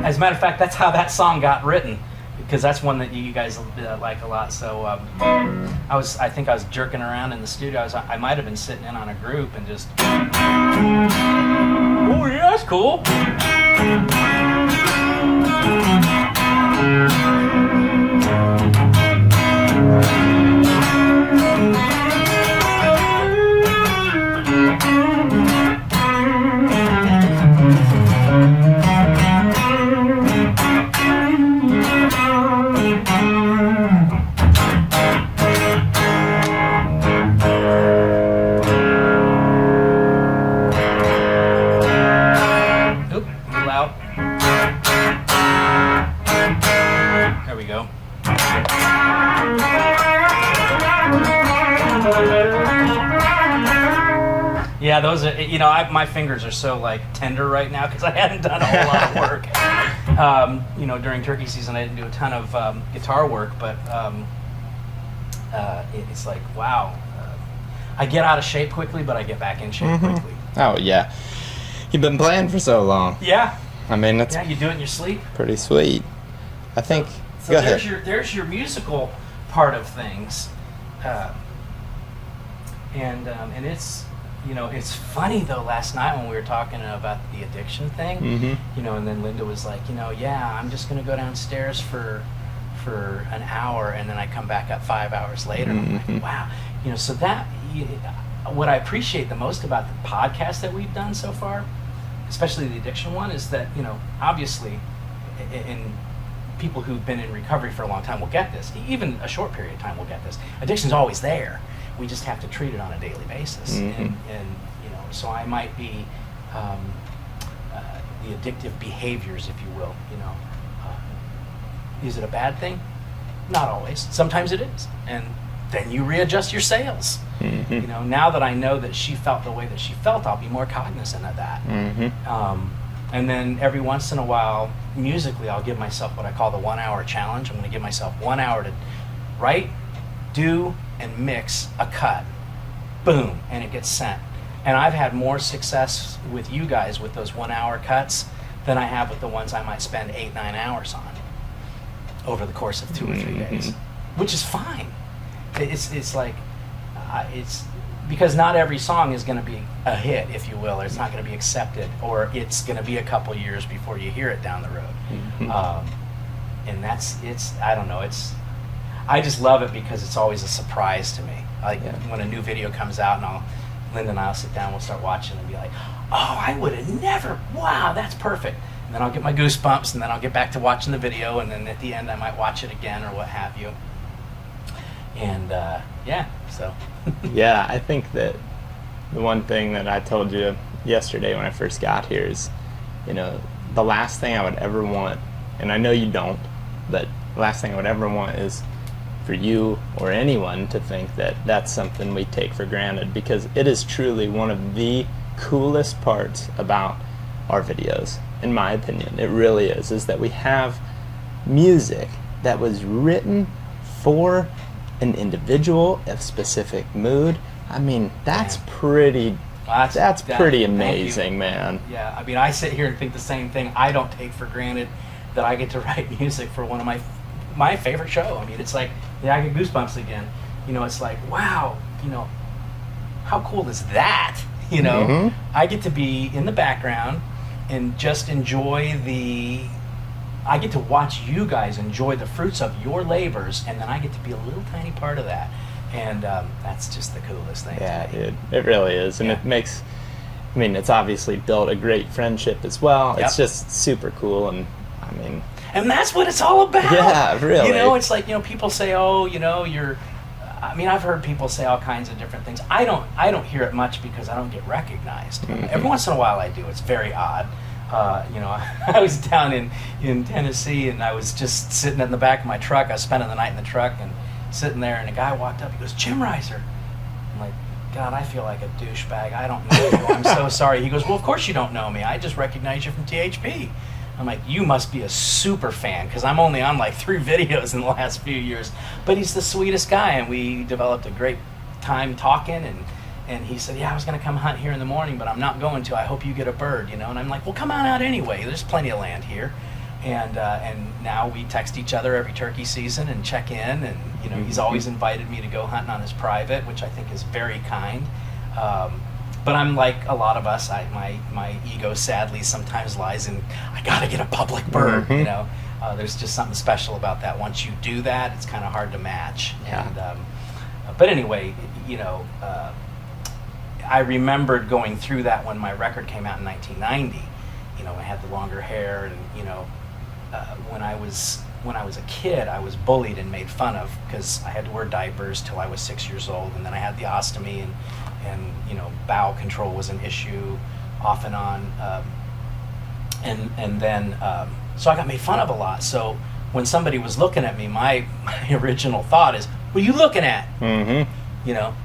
As a matter of fact, that's how that song got written, because that's one that you guys like a lot. So I think I was jerking around in the studio. I might have been sitting in on a group and just, oh yeah, that's cool. There we go. Yeah, those are, my fingers are so like tender right now because I hadn't done a whole lot of work. During turkey season, I didn't do a ton of guitar work, but it's like, wow. I get out of shape quickly, but I get back in shape quickly. Oh, yeah. You've been playing for so long. Yeah. I mean, that's you do it in your sleep. pretty sweet. I think. So go there's ahead. your musical part of things, and it's it's funny though. Last night when we were talking about the addiction thing, and then Linda was like, yeah, I'm just gonna go downstairs for an hour, and then I come back up 5 hours later. I'm like, wow, so that what I appreciate the most about the podcast that we've done so far, especially the addiction one, is that obviously, in people who've been in recovery for a long time will get this. Even a short period of time will get this. Addiction's always there. We just have to treat it on a daily basis. And so I might be the addictive behaviors, if you will. Is it a bad thing? Not always. Sometimes it is, and then you readjust your sails. Now that I know that she felt the way that she felt, I'll be more cognizant of that. And then every once in a while, musically, I'll give myself what I call the 1 hour challenge. I'm going to give myself 1 hour to write, do, and mix a cut. Boom, and it gets sent. And I've had more success with you guys with those 1 hour cuts than I have with the ones I might spend 8-9 hours on over the course of 2 or 3 days, which is fine. It's like, it's because not every song is going to be a hit, if you will, or it's not going to be accepted, or it's going to be a couple years before you hear it down the road. And I don't know, I just love it because it's always a surprise to me. Like when a new video comes out, and Linda and I'll sit down, we'll start watching and be like, oh, I would have never, wow, that's perfect. And then I'll get my goosebumps, and then I'll get back to watching the video, and then at the end I might watch it again or what have you. And so. Yeah, I think that the one thing that I told you yesterday when I first got here is, the last thing I would ever want, and I know you don't, but the last thing I would ever want is for you or anyone to think that that's something we take for granted, because it is truly one of the coolest parts about our videos, in my opinion. It really is that we have music that was written for an individual, a specific mood. I mean, that's pretty amazing, man. Yeah, I mean, I sit here and think the same thing. I don't take for granted that I get to write music for one of my favorite show. I mean, it's like, I get goosebumps again. It's like, wow, how cool is that? I get to be in the background and just enjoy I get to watch you guys enjoy the fruits of your labors, and then I get to be a little tiny part of that. And that's just the coolest thing. Yeah, to me. dude, it really is. And it makes, it's obviously built a great friendship as well. Yep. It's just super cool, and and that's what it's all about. Yeah, really. It's like, people say, oh, you're, I mean, I've heard people say all kinds of different things. I don't hear it much because I don't get recognized. Every once in a while I do. It's very odd. I was down in Tennessee, and I was just sitting in the back of my truck. I was spending the night in the truck and sitting there, and a guy walked up. He goes, "Jim RYSER." I'm like, God, I feel like a douchebag. I don't know you. I'm so sorry. He goes, "Well, of course you don't know me. I just recognize you from THP." I'm like, "You must be a super fan," because I'm only on like 3 videos in the last few years. But he's the sweetest guy, and we developed a great time talking, and he said, "Yeah, I was going to come hunt here in the morning, but I'm not going to. I hope you get a bird, you know." And I'm like, "Well, come on out anyway. There's plenty of land here." And now we text each other every turkey season and check in, and he's always invited me to go hunting on his private, which I think is very kind. But I'm like a lot of us. My ego sadly sometimes lies in, I gotta get a public bird. There's just something special about that. Once you do that, it's kind of hard to match. Yeah. And but anyway, I remembered going through that when my record came out in 1990. I had the longer hair, and when I was a kid, I was bullied and made fun of because I had to wear diapers till I was 6 years old, and then I had the ostomy, and bowel control was an issue off and on, and then so I got made fun of a lot. So when somebody was looking at me, my original thought is, "What are you looking at?" And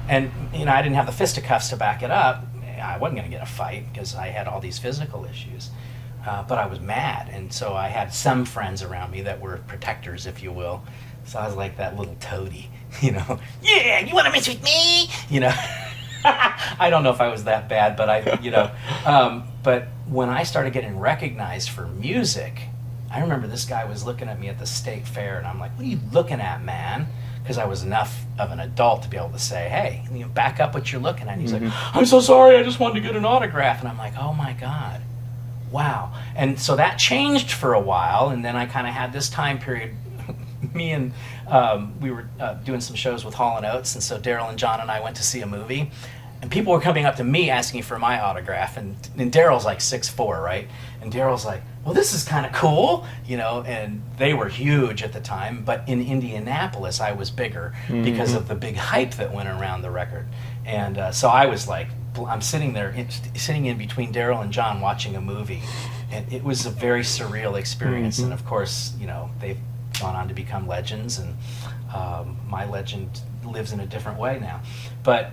I didn't have the fisticuffs to back it up. I wasn't going to get a fight because I had all these physical issues. But I was mad, and so I had some friends around me that were protectors, if you will. So I was like that little toady, "Yeah, you want to mess with me?" I don't know if I was that bad, but but when I started getting recognized for music, I remember this guy was looking at me at the state fair, and I'm like, "What are you looking at, man?" Because I was enough of an adult to be able to say, "Hey, back up what you're looking at." And he's like, "I'm so sorry, I just wanted to get an autograph." And I'm like, "Oh my God. Wow." And so that changed for a while, and then I kind of had this time period. Me and we were doing some shows with Hall & Oates, and so Daryl and John and I went to see a movie, and people were coming up to me asking for my autograph, and Daryl's like 6'4", right? And Daryl's like, "Well, this is kind of cool," and they were huge at the time, but in Indianapolis I was bigger because of the big hype that went around the record. And so I was like, I'm sitting there, sitting in between Daryl and John watching a movie, and it was a very surreal experience. And of course, they've gone on to become legends, and my legend lives in a different way now. But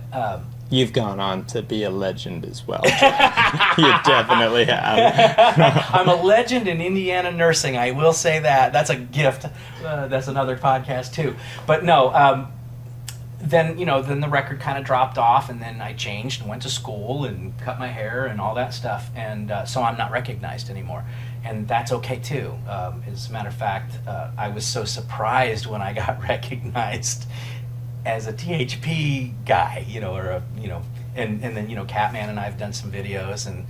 you've gone on to be a legend as well. You definitely have. I'm a legend in Indiana nursing. I will say that. That's a gift. That's another podcast too. But no. Then the record kind of dropped off, and then I changed and went to school and cut my hair and all that stuff, and so I'm not recognized anymore, and that's okay too. As a matter of fact, I was so surprised when I got recognized as a THP guy, and then Catman and I have done some videos, and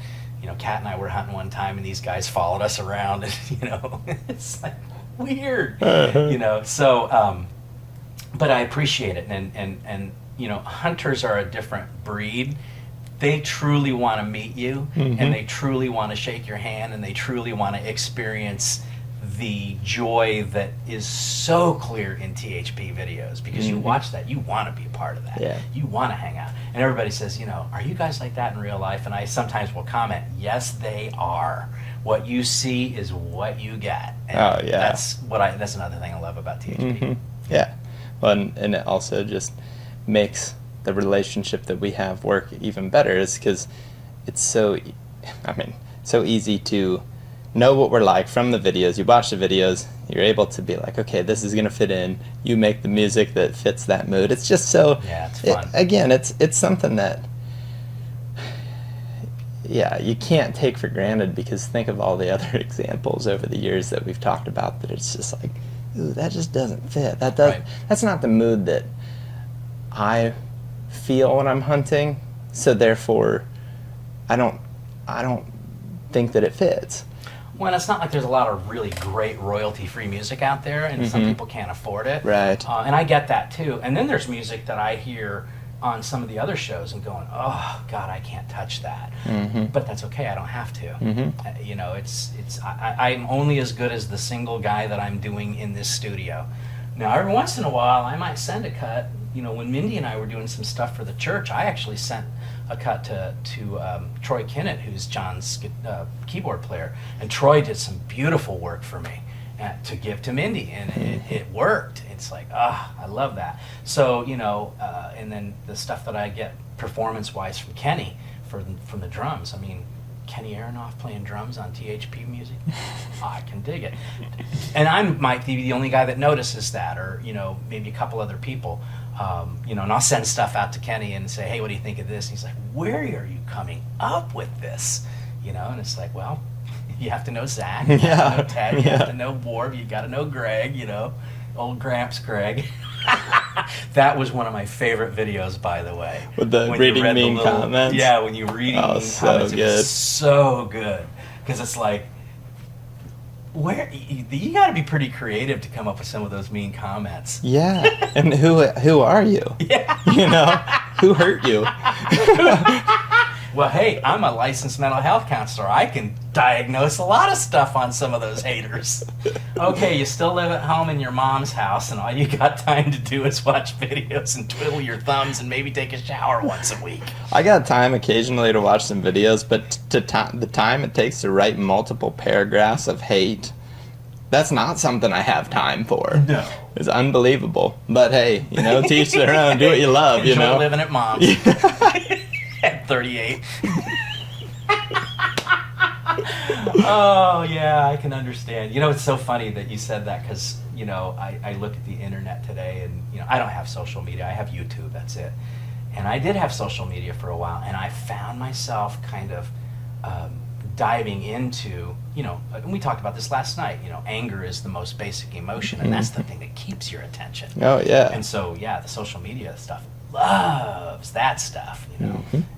Cat and I were hunting one time, and these guys followed us around, and it's like weird, so. But I appreciate it, and hunters are a different breed. They truly want to meet you, and they truly want to shake your hand, and they truly want to experience the joy that is so clear in THP videos, because you watch that, you want to be a part of that. Yeah. You want to hang out. And everybody says, "Are you guys like that in real life?" And I sometimes will comment, "Yes, they are. What you see is what you get." And that's another thing I love about THP. Yeah. Well, and it also just makes the relationship that we have work even better, is because it's so easy to know what we're like from the videos. You watch the videos, you're able to be like, okay, this is going to fit in. You make the music that fits that mood. It's just so, it's fun. It's something that, you can't take for granted, because think of all the other examples over the years that we've talked about that it's just like, ooh, that just doesn't fit. That's not the mood that I feel when I'm hunting. So therefore, I don't think that it fits. Well, it's not like there's a lot of really great royalty-free music out there, and some people can't afford it. Right. And I get that too. And then there's music that I hear on some of the other shows and going, "Oh God, I can't touch that." But that's okay. I don't have to. I'm only as good as the single guy that I'm doing in this studio. Now, every once in a while, I might send a cut when Mindy and I were doing some stuff for the church, I actually sent a cut to Troy Kinnett, who's John's keyboard player, and Troy did some beautiful work for me to give to Mindy, and it worked. It's like, I love that. So, and then the stuff that I get performance-wise from Kenny from the drums. I mean, Kenny Aronoff playing drums on THP music, I can dig it. And I might be the only guy that notices that, or maybe a couple other people. And I'll send stuff out to Kenny and say, hey, what do you think of this? And he's like, where are you coming up with this? And it's like, well, you have to know Zach, you have to know Ted, you have to know Borb, you got to know Greg, old Gramps Greg. That was one of my favorite videos, by the way. With the reading mean comments? Yeah, when you read comments, it was so good. Because it's like, you got to be pretty creative to come up with some of those mean comments. Yeah, and who are you? Yeah. Who hurt you? Well, hey, I'm a licensed mental health counselor. I can diagnose a lot of stuff on some of those haters. Okay, you still live at home in your mom's house, and all you got time to do is watch videos and twiddle your thumbs and maybe take a shower once a week. I got time occasionally to watch some videos, but the time it takes to write multiple paragraphs of hate, that's not something I have time for. No. It's unbelievable. But hey, teach their own. Do what you love, Enjoy living at mom's. At 38. Oh, yeah, I can understand. It's so funny that you said that because, I look at the internet today and, I don't have social media. I have YouTube, that's it. And I did have social media for a while, and I found myself kind of diving into, and we talked about this last night, anger is the most basic emotion, and that's the thing that keeps your attention. Oh, yeah. And so, yeah, the social media stuff loves that stuff,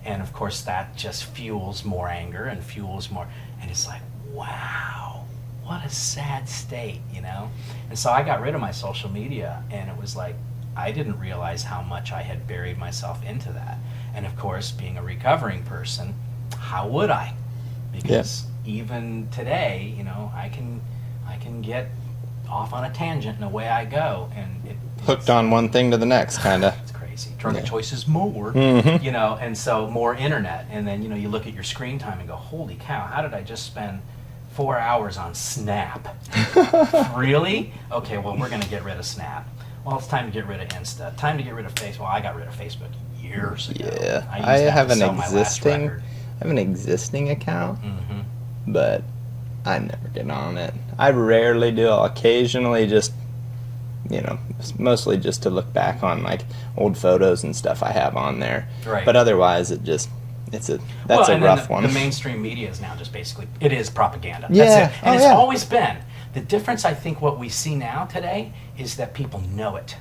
and of course that just fuels more anger and fuels more, and it's like, wow, what a sad state, and so I got rid of my social media, and it was like I didn't realize how much I had buried myself into that. And of course, being a recovering person, how would I? Because even today, I can get off on a tangent and away I go, and hooked on one thing to the next, kind of. Drug choices more, and so more internet, and then you look at your screen time and go, holy cow, how did I just spend 4 hours on Snap? Really? Okay, well, we're going to get rid of Snap. Well, it's time to get rid of Insta. Time to get rid of Facebook. Well, I got rid of Facebook years ago. Yeah, I have an existing account, but I never get on it. I rarely do. I'll occasionally just, mostly just to look back on like old photos and stuff I have on there. Right. But otherwise, that's a rough one. The mainstream media is now just basically, it is propaganda. Yeah. That's it. And it's always been. The difference, I think, what we see now today is that people know it,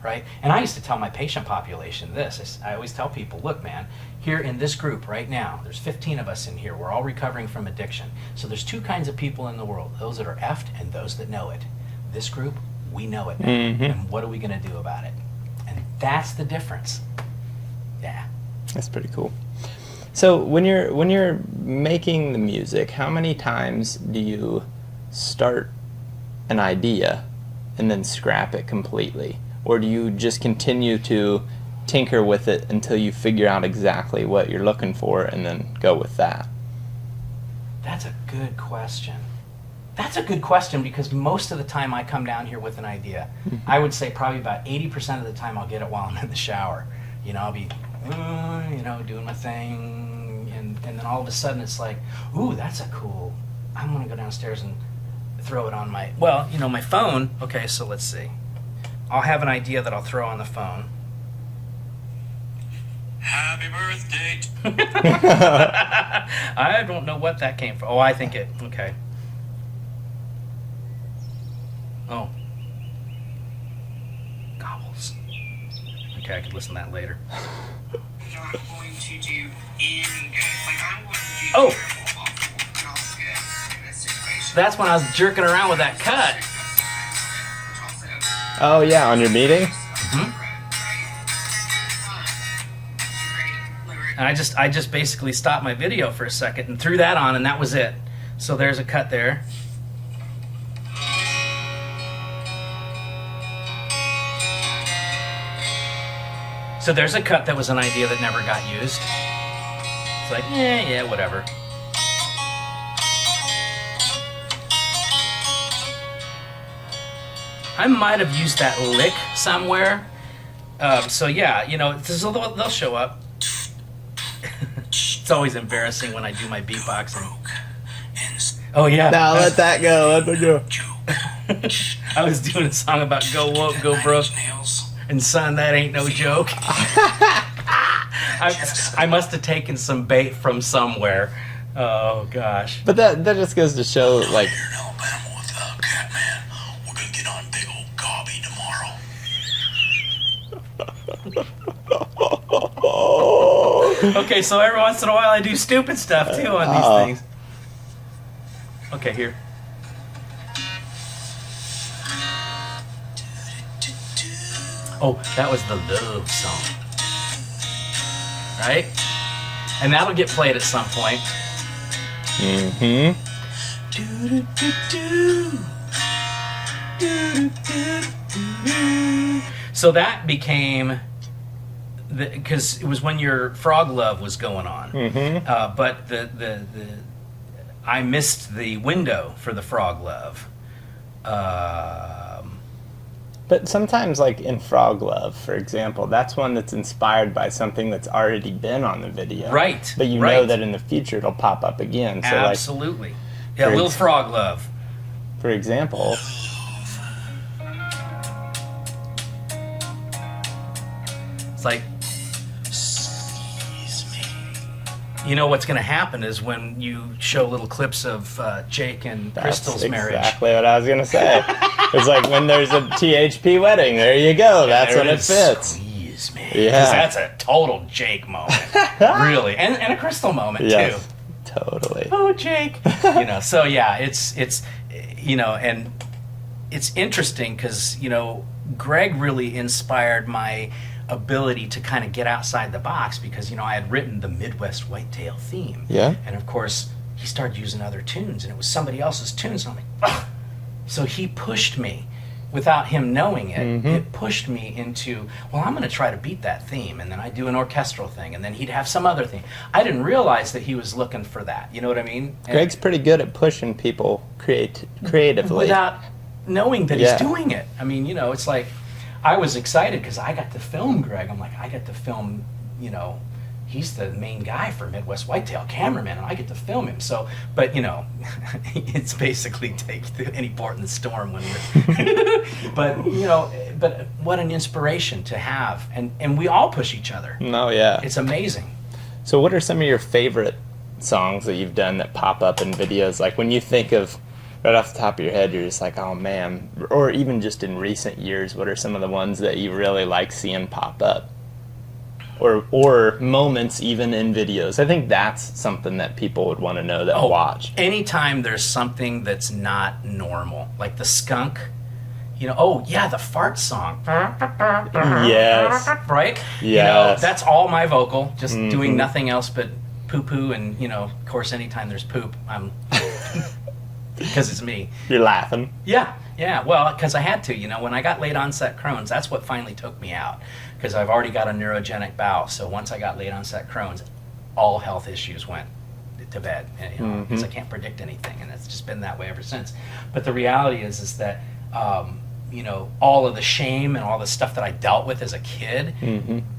right? And I used to tell my patient population this. I always tell people, look, man, here in this group right now, there's 15 of us in here. We're all recovering from addiction. So there's two kinds of people in the world, those that are effed and those that know it. This group, we know it now. And what are we going to do about it? And that's the difference. Yeah. That's pretty cool. So when you're making the music, how many times do you start an idea and then scrap it completely? Or do you just continue to tinker with it until you figure out exactly what you're looking for and then go with that? That's a good question. That's a good question, because most of the time I come down here with an idea. I would say probably about 80% of the time I'll get it while I'm in the shower. I'll be, doing my thing, and then all of a sudden it's like, ooh, that's a cool, I'm going to go downstairs and throw it on my phone. Okay, so let's see. I'll have an idea that I'll throw on the phone. Happy birthday. I don't know what that came from. Oh, I think it, okay. Oh. Gobbles. Okay, I could listen to that later. Oh! That's when I was jerking around with that cut. Oh yeah, on your meeting? And I just basically stopped my video for a second and threw that on, and that was it. So there's a cut there. So there's a cut that was an idea that never got used. It's like, yeah, whatever. I might have used that lick somewhere. So yeah, you know, they'll show up. It's always embarrassing when I do my beatboxing. Oh yeah. Now let that go. Let it go. I was doing a song about go woke, go broke, and son, that ain't no joke. I must have taken some bait from somewhere. Oh gosh. But that just goes to show, like, okay, so every once in a while I do stupid stuff too on these things. Okay, here. Oh, that was the love song. Right? And that'll get played at some point. mm-hmm. So that became, because it was when your Frog Love was going on. Mm-hmm. But I missed the window for the Frog Love. But sometimes, like in Frog Love, for example, that's one that's inspired by something that's already been on the video. Right. But you know that in the future it'll pop up again. So absolutely. Like, Yeah, Little Frog Love. For example, it's like, you know what's going to happen is when you show little clips of Jake and Crystal's marriage. That's exactly what I was going to say. It's like when there's a THP wedding, there you go. That's when it fits. Squeeze me. Yeah. 'Cause that's a total Jake moment. Really. And a Crystal moment, Yes, too. totally. Oh, Jake. You know, so yeah, it's you know, and it's interesting because, you know, Greg really inspired my ability to kind of get outside the box because, you know, I had written the Midwest Whitetail theme. Yeah. And of course, he started using other tunes and it was somebody else's tunes. And I'm like, ugh. So he pushed me without him knowing it. Mm-hmm. It pushed me into, well, I'm going to try to beat that theme. And then I do an orchestral thing and then he'd have some other thing. I didn't realize that he was looking for that. You know what I mean? And Greg's pretty good at pushing people creatively. without knowing that Yeah. he's doing it. I mean, you know, it's like, I was excited because I got to film Greg. I'm like, I get to film, you know, he's the main guy for Midwest Whitetail, cameraman, and I get to film him. So, but, you know, it's basically take any port in the storm when we're, but, you know, but what an inspiration to have. And we all push each other. No, yeah. It's amazing. So what are some of your favorite songs that you've done that pop up in videos? Like when you think of, right off the top of your head, you're just like, oh man, or even just in recent years, what are some of the ones that you really like seeing pop up? Or moments even in videos. I think that's something that people would want to know that watch. Anytime there's something that's not normal, like the skunk, you know, oh yeah, the fart song. Yes. Right? Yes. You know, that's all my vocal, just doing nothing else but poo-poo and, you know, of course, anytime there's poop, I'm... Because it's me. You're laughing. Yeah, well, because I had to, you know, when I got late onset Crohn's, that's what finally took me out. Because I've already got a neurogenic bowel, so once I got late onset Crohn's, all health issues went to bed, you know, because I can't predict anything, and it's just been that way ever since. But the reality is that, you know, all of the shame and all the stuff that I dealt with as a kid,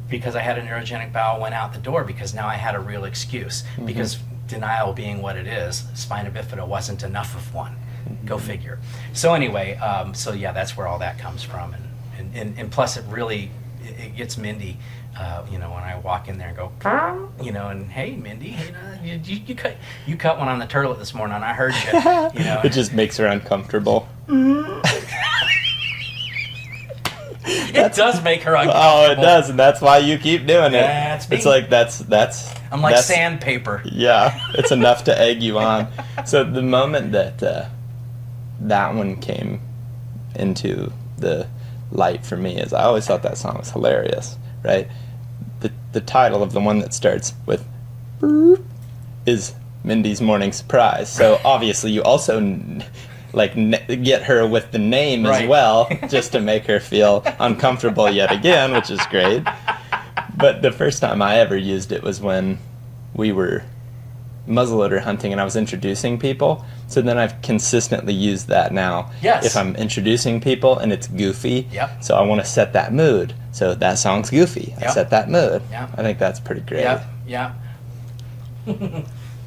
because I had a neurogenic bowel, went out the door because now I had a real excuse. Because denial being what it is, spina bifida wasn't enough of one. Go figure. So anyway, so yeah, that's where all that comes from, and plus it really it gets Mindy, you know, when I walk in there and go, you know, and hey Mindy, you know, you cut one on the turlet this morning, and I heard you. You know, It just makes her uncomfortable. it does make her uncomfortable. Oh, it does, and that's why you keep doing it. That's me. It's like that's. I'm like that's, sandpaper. Yeah, it's enough to egg you on. So the moment that that one came into the light for me is I always thought that song was hilarious, right? The title of the one that starts with is Mindy's Morning Surprise. So obviously you also get her with the name as well, just to make her feel uncomfortable yet again, which is great. But the first time I ever used it was when we were muzzleloader hunting and I was introducing people. So then I've consistently used that now. Yes. If I'm introducing people and it's goofy, Yep. so I want to set that mood. So that song's goofy. I Yep. set that mood. Yep. I think that's pretty great. Yeah.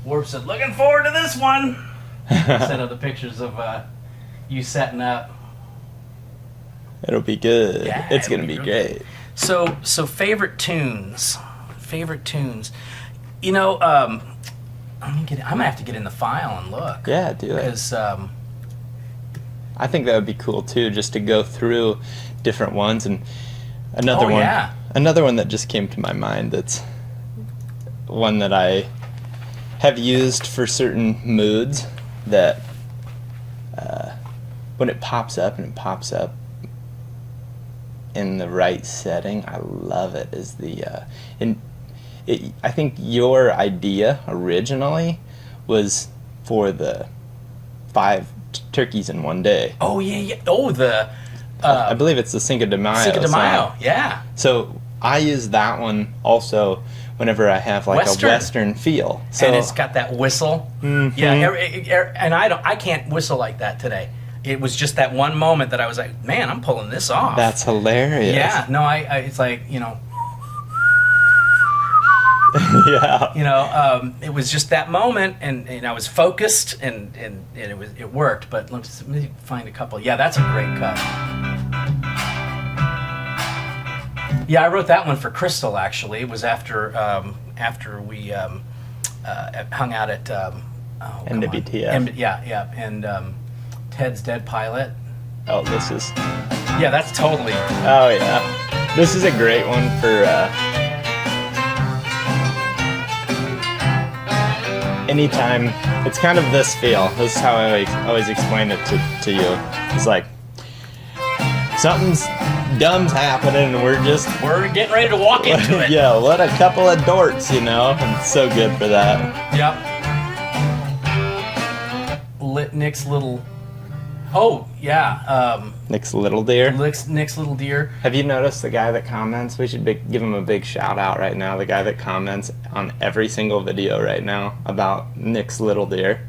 Warp said, looking forward to this one. Sent out the pictures of you setting up. It'll be good. Yeah, It's it'll going to be real great. good. So favorite tunes. You know, I'm gonna have to get in the file and look. Yeah, do it. Because I think that would be cool too, just to go through different ones. And another Oh, one, yeah. another one that just came to my mind. That's one that I have used for certain moods. That when it pops up in the right setting, I love it. Is I think your idea originally was for the 5 turkeys in one day. oh yeah. Oh, the I believe it's the Cinco de Mayo. Cinco de Mayo. song. Yeah. So I use that one also whenever I have like Western. a Western feel. So And it's got that whistle. Mhm. Yeah. And I can't whistle like that today. It was just that one moment that I was like, man, I'm pulling this off. that's hilarious. Yeah. No, I it's like, you know. Yeah. It was just that moment, and I was focused, and it worked. But let me find a couple. Yeah, that's a great cut. Yeah, I wrote that one for Crystal. Actually, it was after we hung out at NWTF. Yeah, and Ted's Dead Pilot. Oh, this is. Yeah, that's totally. Oh yeah. This is a great one for. Anytime, it's kind of this feel. This is how I always explain it to you. It's like something's dumb's happening, and we're We're getting ready to walk into it. yeah, what a couple of dorks, you know. And it's so good for that. Yep. Nick's little. Oh yeah. Nick's little deer. Nick's little deer. Have you noticed the guy that comments? We should give him a big shout out right now. The guy that comments on every single video right now about Nick's little deer.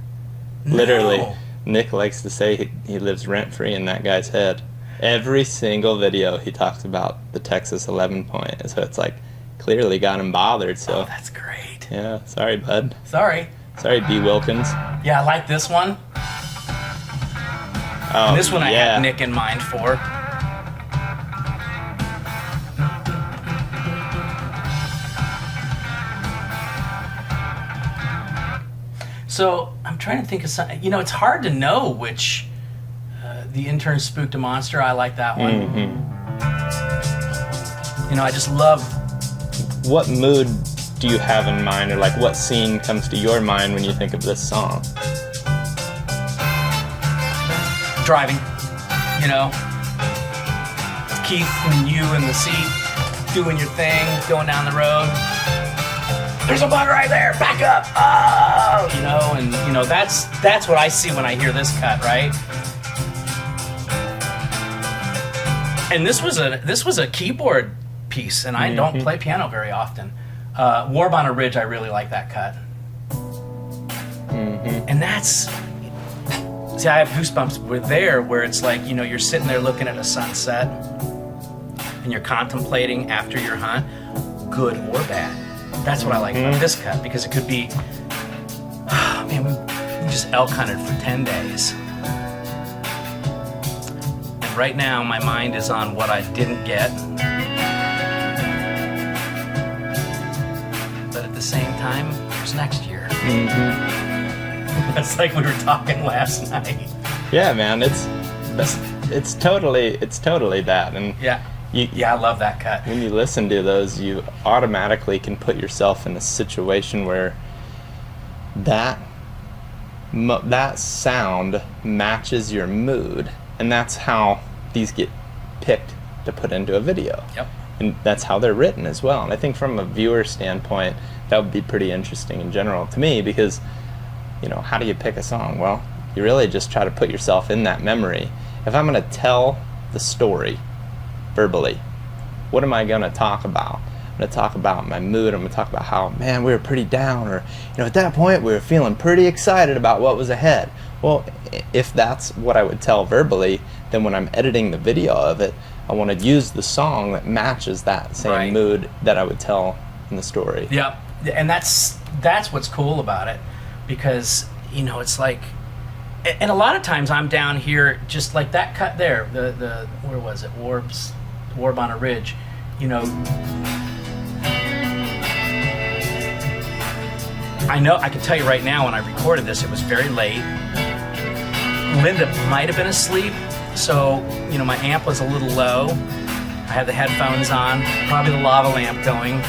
Literally, No. Nick likes to say he lives rent free in that guy's head. Every single video he talks about the Texas 11 point. So it's like clearly got him bothered. So Oh, that's great. yeah, sorry, bud. Sorry. Sorry, D. Wilkins. Yeah, I like this one. Oh, This one I yeah. had Nick in mind for. So I'm trying to think of something. You know, it's hard to know which. The Intern Spooked a Monster. I like that one. Mm-hmm. You know, I just love. What mood do you have in mind, or like what scene comes to your mind when you think of this song? Driving, you know, Keith and you in the seat, doing your thing, going down the road. There's a bug right there. Back up. Oh, you know, and you know that's what I see when I hear this cut, right? And this was a keyboard piece, and I don't play piano very often. Warb on a Ridge, I really like that cut, and that's. See, I have goosebumps with there where it's like, you know, you're sitting there looking at a sunset and you're contemplating after your hunt, good or bad. That's what I like about this cut, because it could be, man, we just elk hunted for 10 days. And right now my mind is on what I didn't get. But at the same time, there's next year. That's like we were talking last night. Yeah, man, it's totally that. And Yeah. I love that cut. when you listen to those, you automatically can put yourself in a situation where that sound matches your mood, and that's how these get picked to put into a video. Yep. And that's how they're written as well. And I think from a viewer standpoint, that would be pretty interesting in general to me, because, you know, how do you pick a song? Well, you really just try to put yourself in that memory. If I'm going to tell the story verbally, what am I going to talk about? going to talk about my mood. I'm going to talk about how, man, we were pretty down, or, at that point we were feeling pretty excited about what was ahead. Well, if that's what I would tell verbally, then when I'm editing the video of it, I want to use the song that matches that same mood that I would tell in the story. Yep. And that's what's cool about it, because, it's like, and a lot of times I'm down here, just like that cut there, the where was it? Orb on a Ridge, I know, I can tell you right now, when I recorded this, it was very late. Linda might have been asleep, so, my amp was a little low. I had the headphones on, probably the lava lamp going.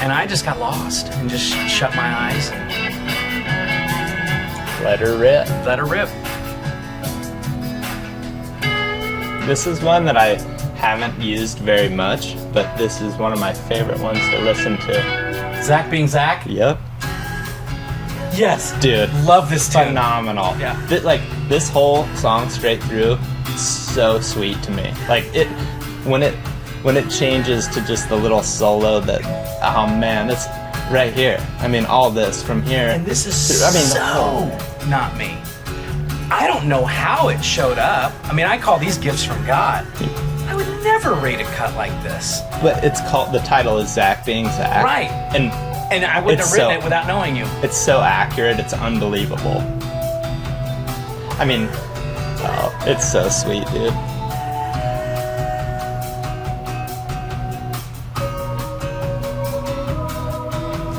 And I just got lost and just shut my eyes and let her rip. Let her rip. This is one that I haven't used very much, but this is one of my favorite ones to listen to. Zach being Zach? Yep. Yes. Dude. Love this tune. Phenomenal. Yeah. This whole song straight through, so sweet to me. Like, when it changes to just the little solo that, oh man, it's right here. I mean, all this from here. And this is not me. I don't know how it showed up. I mean, I call these gifts from God. I would never rate a cut like this. But the title is Zach being Zach. Right. And I wouldn't have written it without knowing you. It's so accurate, it's unbelievable. I mean, it's so sweet, dude.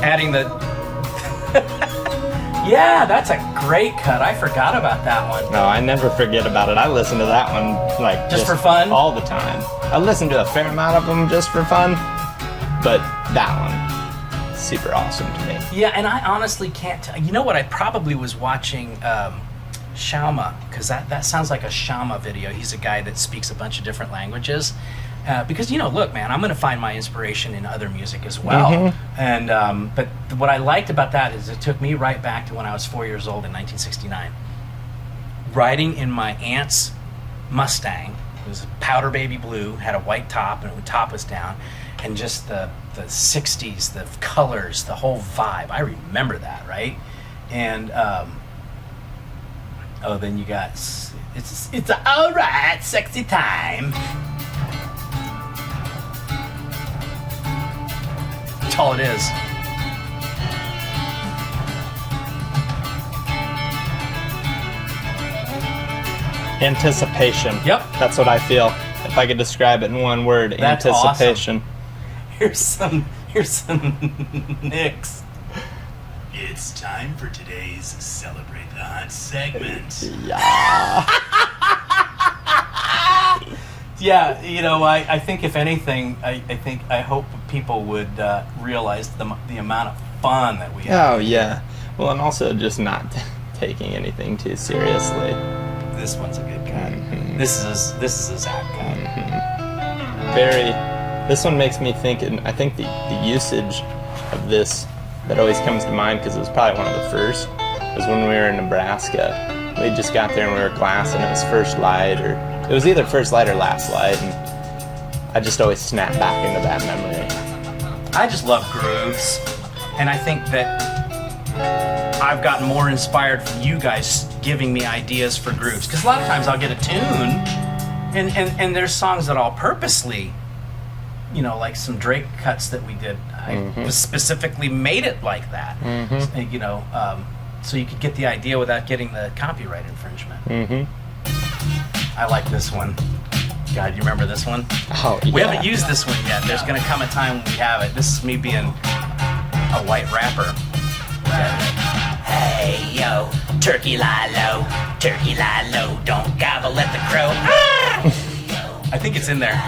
Adding the... Yeah, that's a great cut. I forgot about that one. No, I never forget about it. I listen to that one, like, just for fun? All the time. I listen to a fair amount of them just for fun, but that one, super awesome to me. Yeah, and I honestly can't tell. You know what? I probably was watching Shauma, because that sounds like a Shauma video. He's a guy that speaks a bunch of different languages. Because, look, man, I'm going to find my inspiration in other music as well. Mm-hmm. And but what I liked about that is it took me right back to when I was 4 years old in 1969. Riding in my aunt's Mustang. It was powder baby blue, had a white top, and the top was down. And just the 60s, the colors, the whole vibe. I remember that, right? And, then you got, it's all right, sexy time. That's all it is. Anticipation. Yep. That's what I feel. If I could describe it in one word, that's anticipation. Awesome. Here's some Nicks. It's time for today's Celebrate the Hunt segment. Yeah. Yeah, I think if anything, I hope people would realize the amount of fun that we have. Oh yeah. Well, and also just not taking anything too seriously. This one's a good cut. Mm-hmm. This is a Zach cut. Mm-hmm. This one makes me think, and I think the usage of this that always comes to mind, because it was probably one of the first, was when we were in Nebraska. We just got there and we were classing. It was first light, or it was either first light or last light, and I just always snap back into that memory. I just love grooves, and I think that I've gotten more inspired from you guys giving me ideas for grooves, because a lot of times I'll get a tune, and there's songs that I'll purposely, like some Drake cuts that we did, I specifically made it like that, so you could get the idea without getting the copyright infringement. I like this one. God, you remember this one? Oh, yeah. We haven't used this one yet. There's going to come a time when we have it. This is me being a white rapper. Hey, yo, turkey lie low, don't gobble at the crow. Ah! I think it's in there.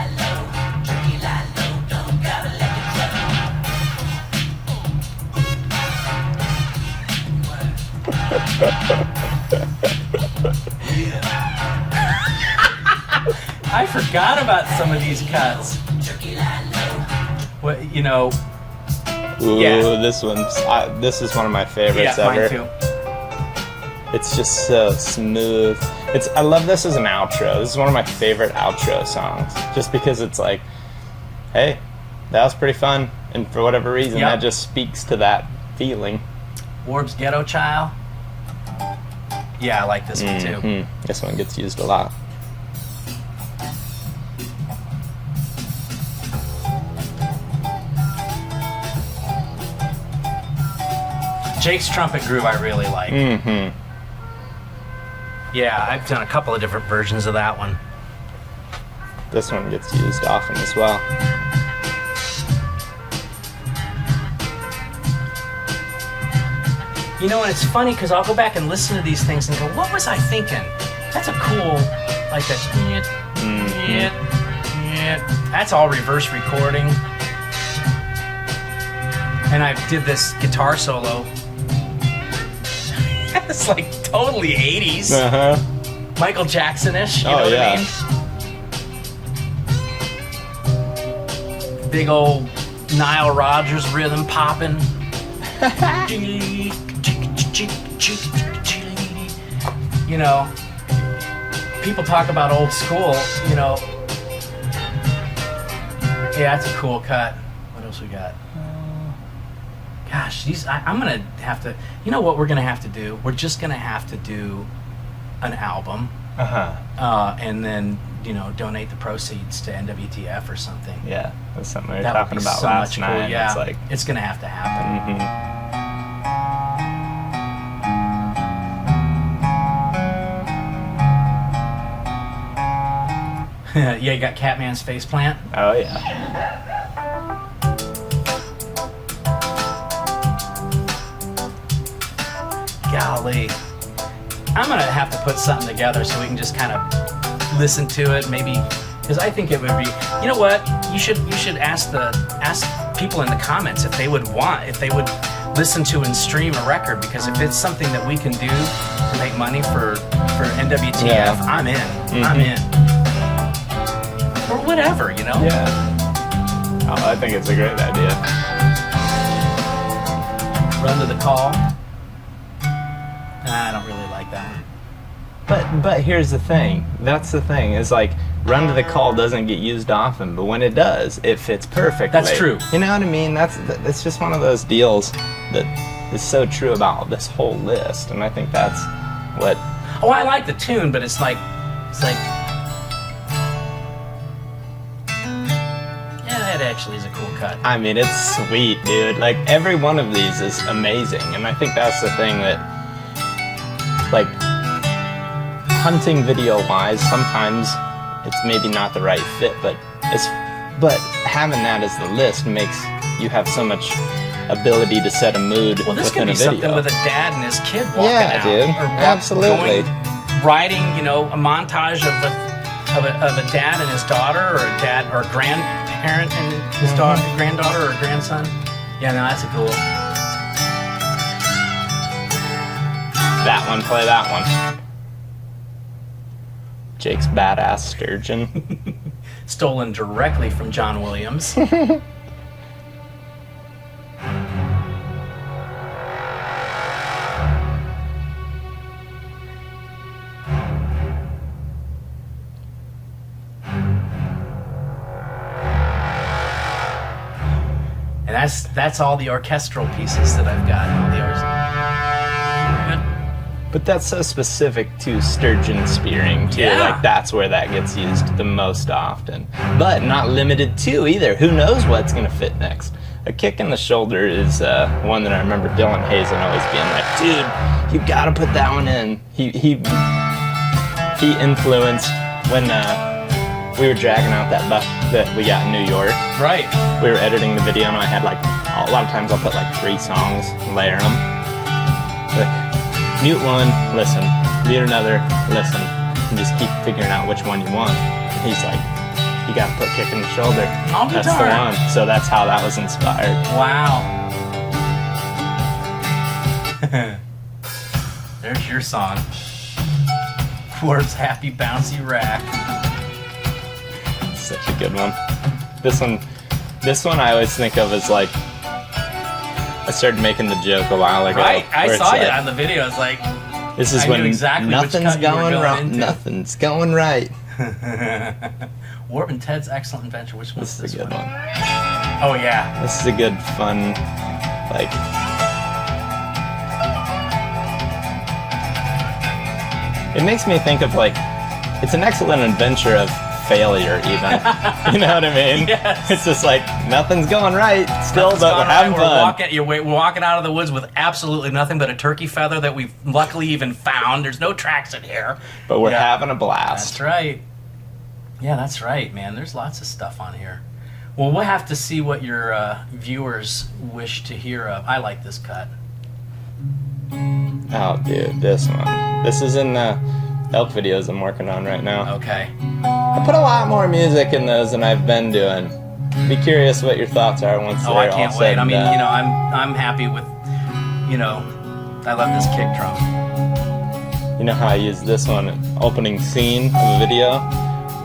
I forgot about some of these cuts. What, Ooh, yeah. This is one of my favorites ever. Mine too. It's just so smooth. I love this as an outro. This is one of my favorite outro songs, just because it's like, hey, that was pretty fun. And for whatever reason, Yep. that just speaks to that feeling. Warb's Ghetto Child. Yeah, I like this one too. Mhm. This one gets used a lot. Jake's trumpet groove I really like. Mm-hmm. Yeah, I've done a couple of different versions of that one. This one gets used often as well. You know, and it's funny because I'll go back and listen to these things and go, what was I thinking? That's a cool, like that. That's all reverse recording. And I did this guitar solo. It's like totally 80s. Uh-huh. Michael Jackson-ish, you know what I mean? Big old Nile Rodgers rhythm popping. You know, people talk about old school, you know. Yeah, that's a cool cut. What else we got? Gosh, I'm gonna have to, you know what we're gonna have to do? We're just gonna have to do an album. And then, you know, donate the proceeds to NWTF or something. Yeah, that's something we were That would talking be about so last much cool. night. Yeah, It's like, it's gonna have to happen. Yeah, you got Catman's face plant. oh yeah. Golly, I'm gonna have to put something together so we can just kind of listen to it, maybe, because I think it would be. You know what? You should ask people in the comments if they would listen to and stream a record, because if it's something that we can do to make money for NWTF, Yeah. I'm in. I'm in. Or whatever, you know. Yeah. Oh, I think it's a great idea. Run to the call. Nah, I don't really like that one. But here's the thing. That's the thing. Is like Run to the Call doesn't get used often, but when it does, it fits perfectly. That's true. You know what I mean? That's just one of those deals that is so true about this whole list, and I think that's what. Oh, I like the tune, but it's like, yeah, that actually is a cool cut. I mean, it's sweet, dude. Like every one of these is amazing, and I think that's the thing that, like, hunting video-wise, sometimes it's maybe not the right fit, but having that as the list makes you have so much ability to set a mood Well, this could within be a video. something with a dad and his kid walking Yeah, out. dude. Or Absolutely. Writing, you know, a montage of a dad and his daughter, or a dad or a grandparent and his daughter, granddaughter or grandson. Yeah, no, that's a cool. That one, play that one. Jake's Badass Sturgeon. Stolen directly from John Williams. And that's all the orchestral pieces that I've got. All the But that's so specific to sturgeon spearing, too. Yeah. Like, that's where that gets used the most often. But not limited to either. Who knows what's going to fit next? A kick in the shoulder is one that I remember Dylan Hazen always being like, dude, you got to put that one in. He influenced when we were dragging out that buck that we got in New York. Right. We were editing the video, and I had like, a lot of times I'll put like 3 songs, layer them. Mute one, listen. Mute another, listen. And just keep figuring out which one you want. And he's like, you gotta put Kick in the Shoulder. I'll be That's the darned. one. So that's how that was inspired. Wow. There's your song. Warb's Happy Bouncy Rack. Such a good one. This one I always think of as like, I started making the joke a while ago. Right, I where saw it's it like, on the video. It's like, this is I when knew exactly which nothing's cut you were going going wrong. into. Nothing's going right. Warp and Ted's Excellent Adventure. Which one's This is this a good one? one. Oh yeah. This is a good, fun, like. It makes me think of like, it's an excellent adventure of failure, even. You know what I mean? Yes. It's just like nothing's going right still, Nothing's but gone we're having right. fun. We're walking out of the woods with absolutely nothing but a turkey feather that we've luckily even found. There's no tracks in here. But we're Yeah. having a blast. That's right. Yeah, that's right, man. There's lots of stuff on here. Well, we'll have to see what your viewers wish to hear of. I like this cut. Oh, dude, this one. This is in the elk videos I'm working on right now. Okay. I put a lot more music in those than I've been doing. Be curious what your thoughts are once they're Oh, I all can't said wait. and I mean, done. you know, I'm happy with, you know, I love this kick drum. You know how I use this one opening scene of a video?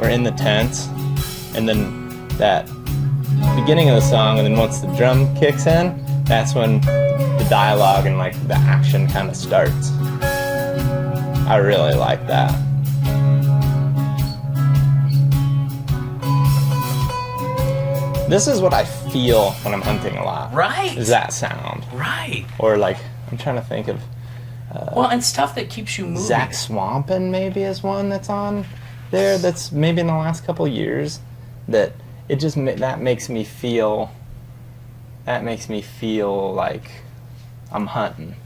We're in the tents, and then that beginning of the song, and then once the drum kicks in, that's when the dialogue and like the action kind of starts. I really like that. This is what I feel when I'm hunting a lot. Right. Is that sound. Right. Or like, I'm trying to think of Well, and stuff that keeps you moving. Zach Swampin maybe is one that's on there that's maybe in the last couple years that it just that makes me feel like I'm hunting.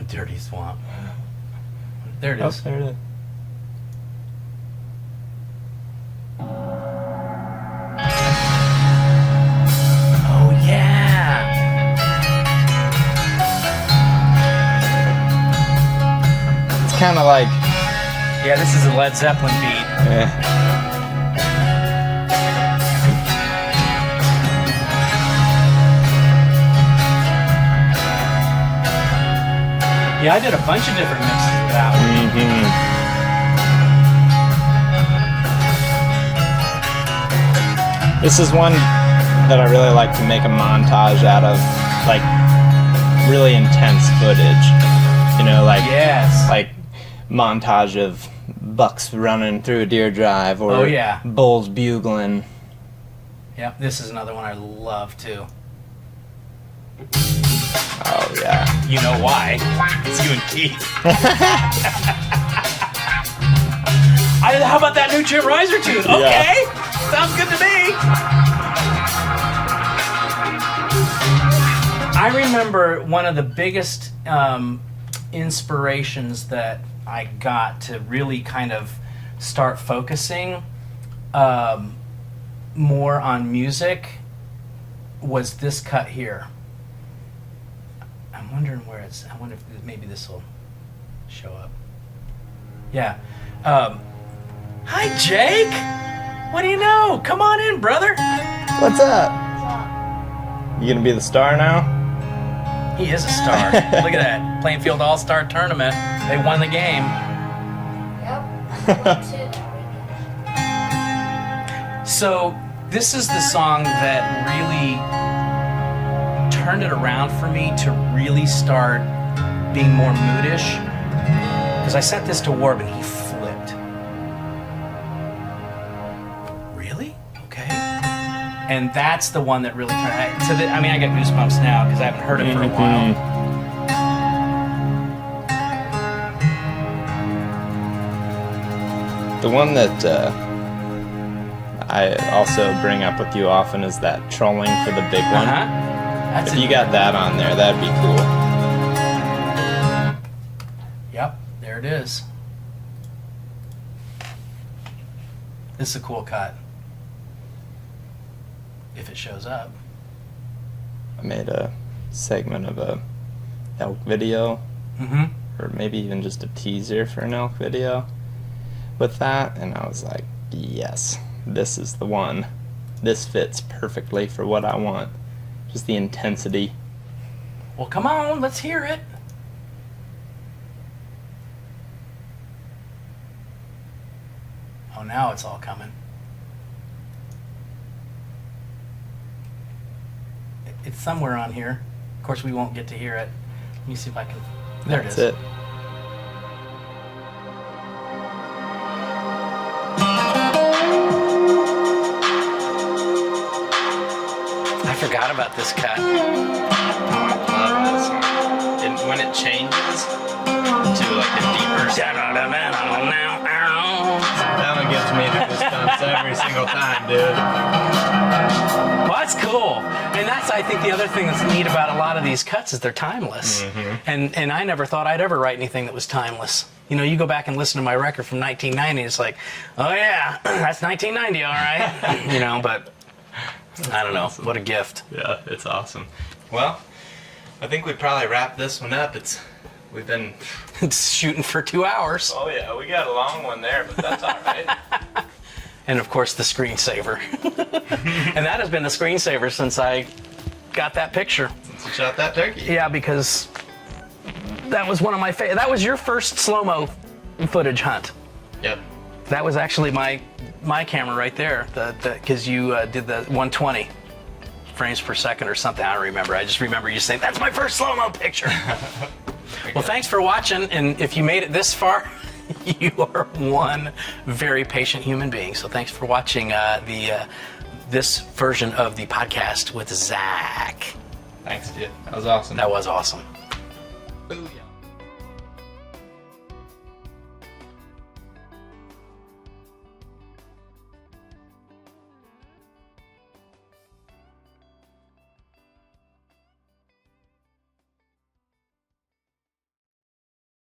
Dirty Swamp. There it Oh, is. there it is. Oh yeah. It's kind of like Yeah, this is a Led Zeppelin beat. Yeah, I did a bunch of different mixes of that one. This is one that I really like to make a montage out of, like really intense footage. You know, like Yes. like montage of bucks running through a deer drive or Oh, yeah. bulls bugling. Yep, this is another one I love too. Oh yeah. You know why? It's you and Keith. How about that new Jim RYSER tune? Okay, sounds good to me. I remember one of the biggest inspirations that I got to really kind of start focusing more on music was this cut here. I'm wondering where it's. I wonder if maybe this will show up. Yeah. Hi, Jake. What do you know? Come on in, brother. What's up? You gonna be the star now? He is a star. Look at that. Plainfield All-Star Tournament. They won the game. Yep. So this is the song that really turned it around for me to really start being more moodish. Because I sent this to Warb and he flipped. Really? Okay. And that's the one that really turned. I mean, I got goosebumps now because I haven't heard it for a while. The one that I also bring up with you often is that trolling for the big one. That's If you got that on there, that'd be cool. Yep, there it is. This is a cool cut. If it shows up. I made a segment of a elk video, or maybe even just a teaser for an elk video with that, and I was like, yes, this is the one. This fits perfectly for what I want. Just the intensity. Well, come on, let's hear it. Oh, now it's all coming. It's somewhere on here. Of course, we won't get to hear it. Let me see if I can. There That's it is. it. forgot about this cut. Love this. And when it changes to like a deeper sound, that one gives me the goosebumps every single time, dude. Well, that's cool. And that's, I think, the other thing that's neat about a lot of these cuts is they're timeless. And I never thought I'd ever write anything that was timeless. You know, you go back and listen to my record from 1990, it's like, oh yeah, that's 1990, all right. You know, but I don't know. Awesome. What a gift. Yeah, it's awesome. Well, I think we'd probably wrap this one up. We've been shooting for 2 hours. Oh yeah, we got a long one there, but that's all right. And of course the screensaver. And that has been the screensaver since I got that picture. Since you shot that turkey. Yeah, because that was one of my favorite. That was your first slow-mo footage hunt. Yep. That was actually my camera right there, because you did the 120 frames per second or something. I don't remember. I just remember you saying, that's my first slow-mo picture. Well, thanks for watching, and if you made it this far, you are one very patient human being. So thanks for watching this version of the podcast with Zach. Thanks, dude. That was awesome. That was awesome. Booyah.